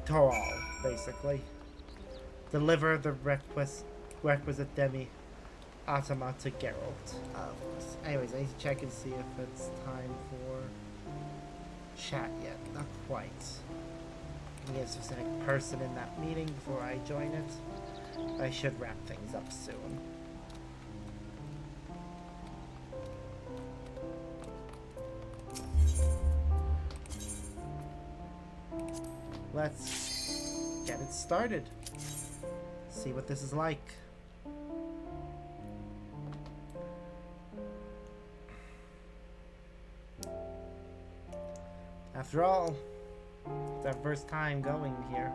Toral, basically. Deliver the requisite Demi-Atoma to Geralt. Anyways, I need to check and see if it's time for chat yet. Not quite. meet a specific person in that meeting before I join it. I should wrap things up soon. Let's get it started. See what this is like. After all, it's our first time going here.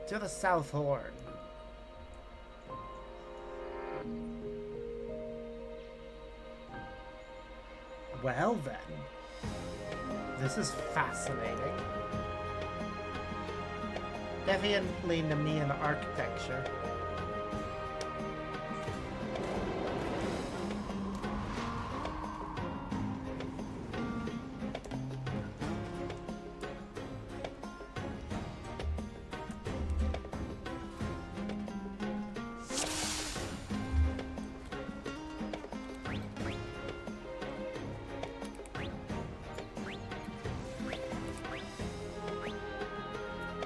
To the South Horn. Well then, this is fascinating. Definitely Nemean architecture.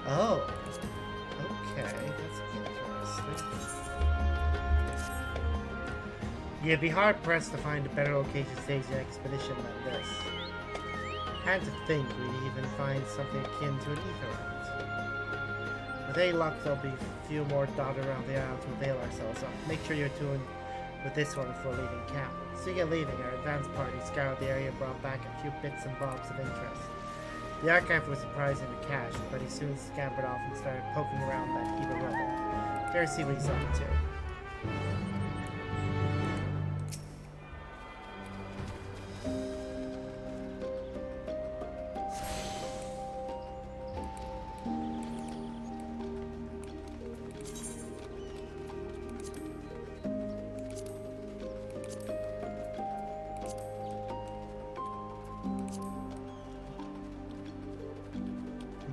Oh, okay, that's interesting. You'd be hard-pressed to find a better location to stage an expedition than this. And to think we'd even find something akin to an etherite. With any luck, there'll be a few more dotted around the island to avail ourselves of. Make sure you're tuned with this one before leaving camp. So you get leaving, our advance party scoured the area and brought back a few bits and bobs of interest. The archive was surprising to catch, but he soon scampered off and started poking around that heap of rubble. Dare see what he's up to.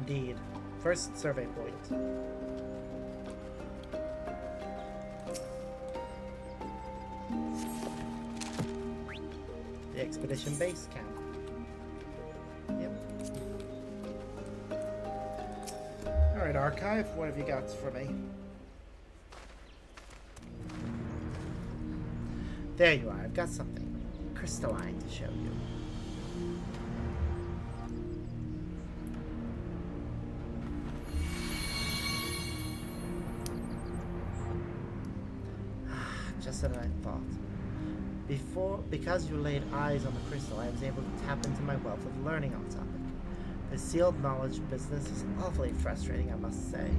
Indeed. First survey point. The expedition base camp. Yep. Alright, archive, what have you got for me? There you are, I've got something crystalline to show you. Just as I thought. Because you laid eyes on the crystal, I was able to tap into my wealth of learning on the topic. The sealed knowledge business is awfully frustrating, I must say.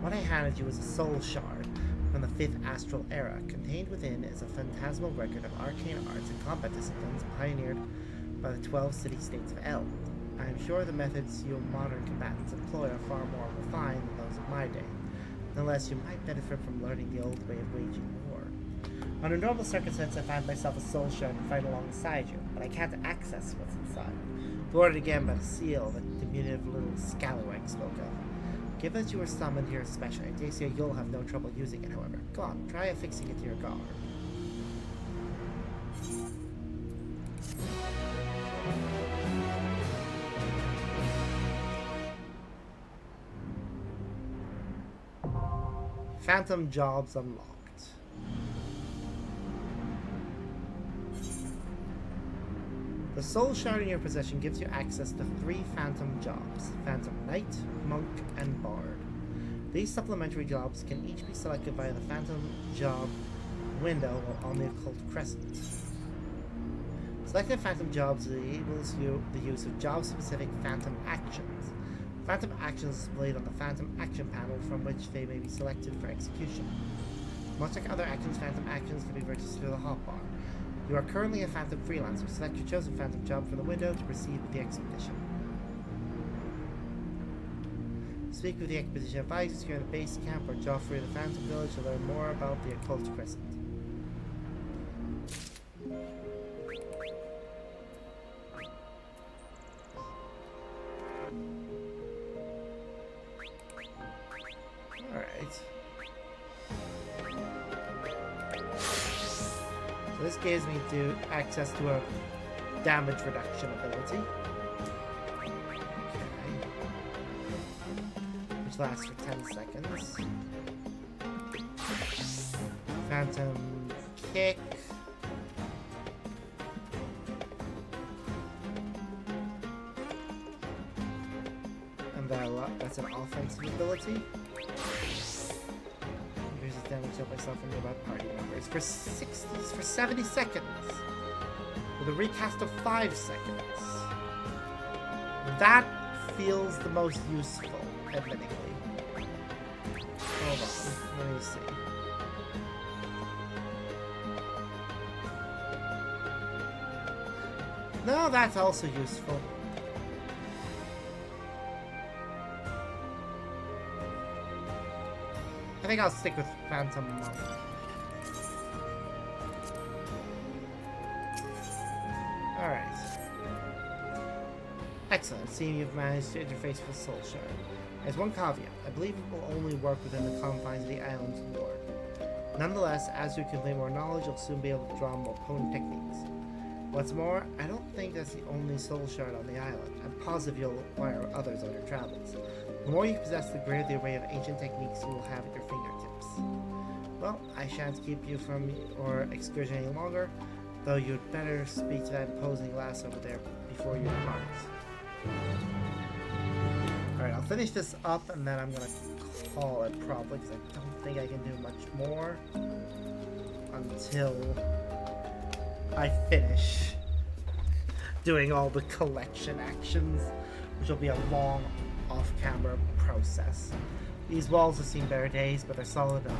What I handed you is a soul shard from the 5th Astral Era. Contained within is a phantasmal record of arcane arts and combat disciplines pioneered by the 12 city-states of Eld. I am sure the methods you modern combatants employ are far more refined than those of my day. Nonetheless, you might benefit from learning the old way of waging war. Under normal circumstances, I find myself a soul shard and fight alongside you, but I can't access what's inside. Thwarted again by the seal that diminutive little scallywag spoke of. Given that you were summoned here especially, I dare say you'll have no trouble using it, however. Go on, try affixing it to your guard. Phantom jobs unlocked. The soul shard in your possession gives you access to 3 phantom jobs: Phantom Knight, Monk, and Bard. These supplementary jobs can each be selected via the phantom job window on the occult crescent. Selecting phantom jobs enables you the use of job-specific phantom actions. Phantom actions are displayed on the Phantom Action panel from which they may be selected for execution. Much like other actions, Phantom actions can be purchased through the hotbar. You are currently a Phantom freelancer. Select your chosen Phantom job from the window to proceed with the expedition. Speak with the expedition advisors here in the base camp or Joffrey of the Phantom Village to learn more about the occult crescent. Alright. So this gives me access to a damage reduction ability. Okay. Which lasts for 10 seconds. Phantom kick. And that's an offensive ability. Increases damage dealt by myself and nearby party members for 70 seconds. With a recast of 5 seconds. That feels the most useful, admittedly. Hold on, let me see. No, that's also useful. I think I'll stick with Phantom Monk. Alright. Excellent. Seeing you've managed to interface with Soul Shard. There's one caveat. I believe it will only work within the confines of the island's lore. Nonetheless, as you accumulate more knowledge, you'll soon be able to draw more potent techniques. What's more, I don't think that's the only Soul Shard on the island. I'm positive you'll acquire others on your travels. The more you possess, the greater the array of ancient techniques you will have at your fingertips. Well, I shan't keep you from your excursion any longer, though you'd better speak to that imposing lass over there before you depart. Alright, I'll finish this up and then I'm gonna call it probably, because I don't think I can do much more until I finish doing all the collection actions, which will be a long off-camera process. These walls have seen better days, but they're solid enough.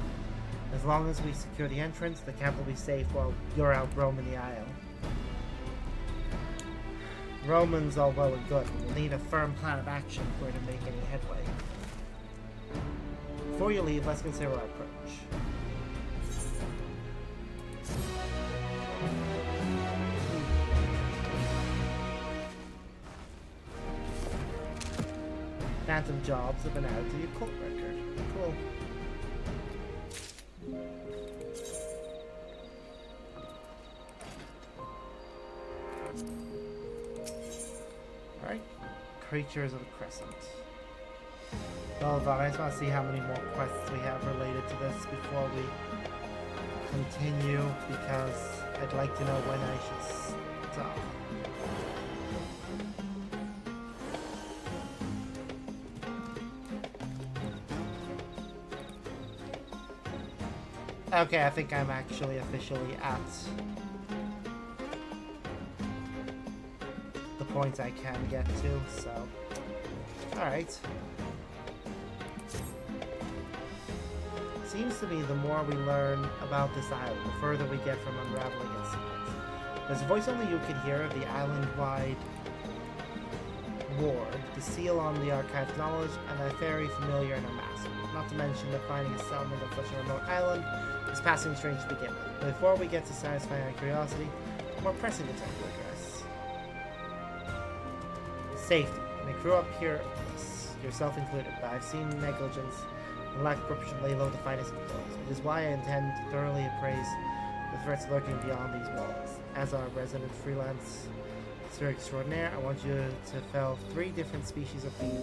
As long as we secure the entrance, the camp will be safe while you're out roaming the isle. Roman's all well and good, but we'll need a firm plan of action for it to make any headway. Before you leave, let's consider our approach. Phantom jobs have been added to your cult record. Cool. Alright. Creatures of the Crescent. Hold on, I just want to see how many more quests we have related to this before we continue, because I'd like to know when I should stop. Okay, I think I'm actually officially at the point I can get to, so... Alright. Seems to me the more we learn about this island, the further we get from unraveling its secrets. There's a voice only you can hear of the island-wide ward, the seal on the archive's knowledge, and a very familiar in a mask. Not to mention that finding a settlement on such a remote island is passing strange to begin with. But before we get to satisfying our curiosity, a more pressing attempt to address. Safety. My crew up here, yourself included, but I've seen negligence and lack of preparation lay low the finest of those, which is why I intend to thoroughly appraise the threats lurking beyond these walls. As our resident freelance sphere extraordinaire, I want you to fell 3 different species of being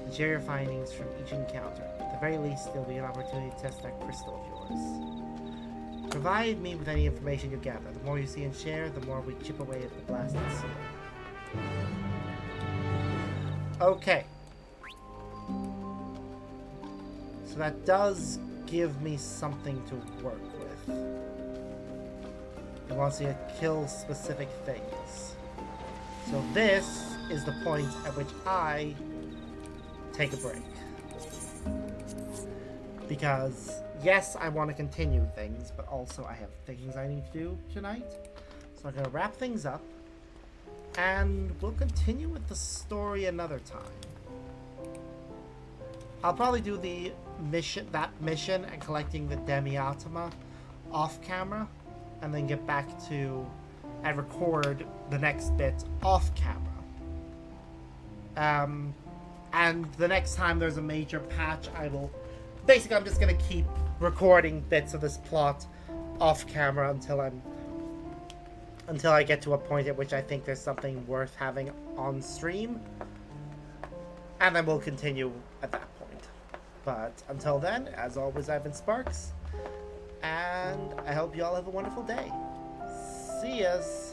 and share your findings from each encounter. At the very least, there'll be an opportunity to test that crystal of yours. Provide me with any information you gather. The more you see and share, the more we chip away at the blasted seal. Okay. So that does give me something to work with. It wants you to kill specific things. So this is the point at which I take a break. Because, yes, I want to continue things, but also I have things I need to do tonight. So I'm going to wrap things up, and we'll continue with the story another time. I'll probably do the mission and collecting the Demi-Atoma off camera, and then get back to and record the next bit off camera. And the next time there's a major patch, I will... Basically, I'm just going to keep recording bits of this plot off camera until I'm until I get to a point at which I think there's something worth having on stream. And then we'll continue at that point. But until then, as always, I've been Sparks. And I hope you all have a wonderful day. See yas!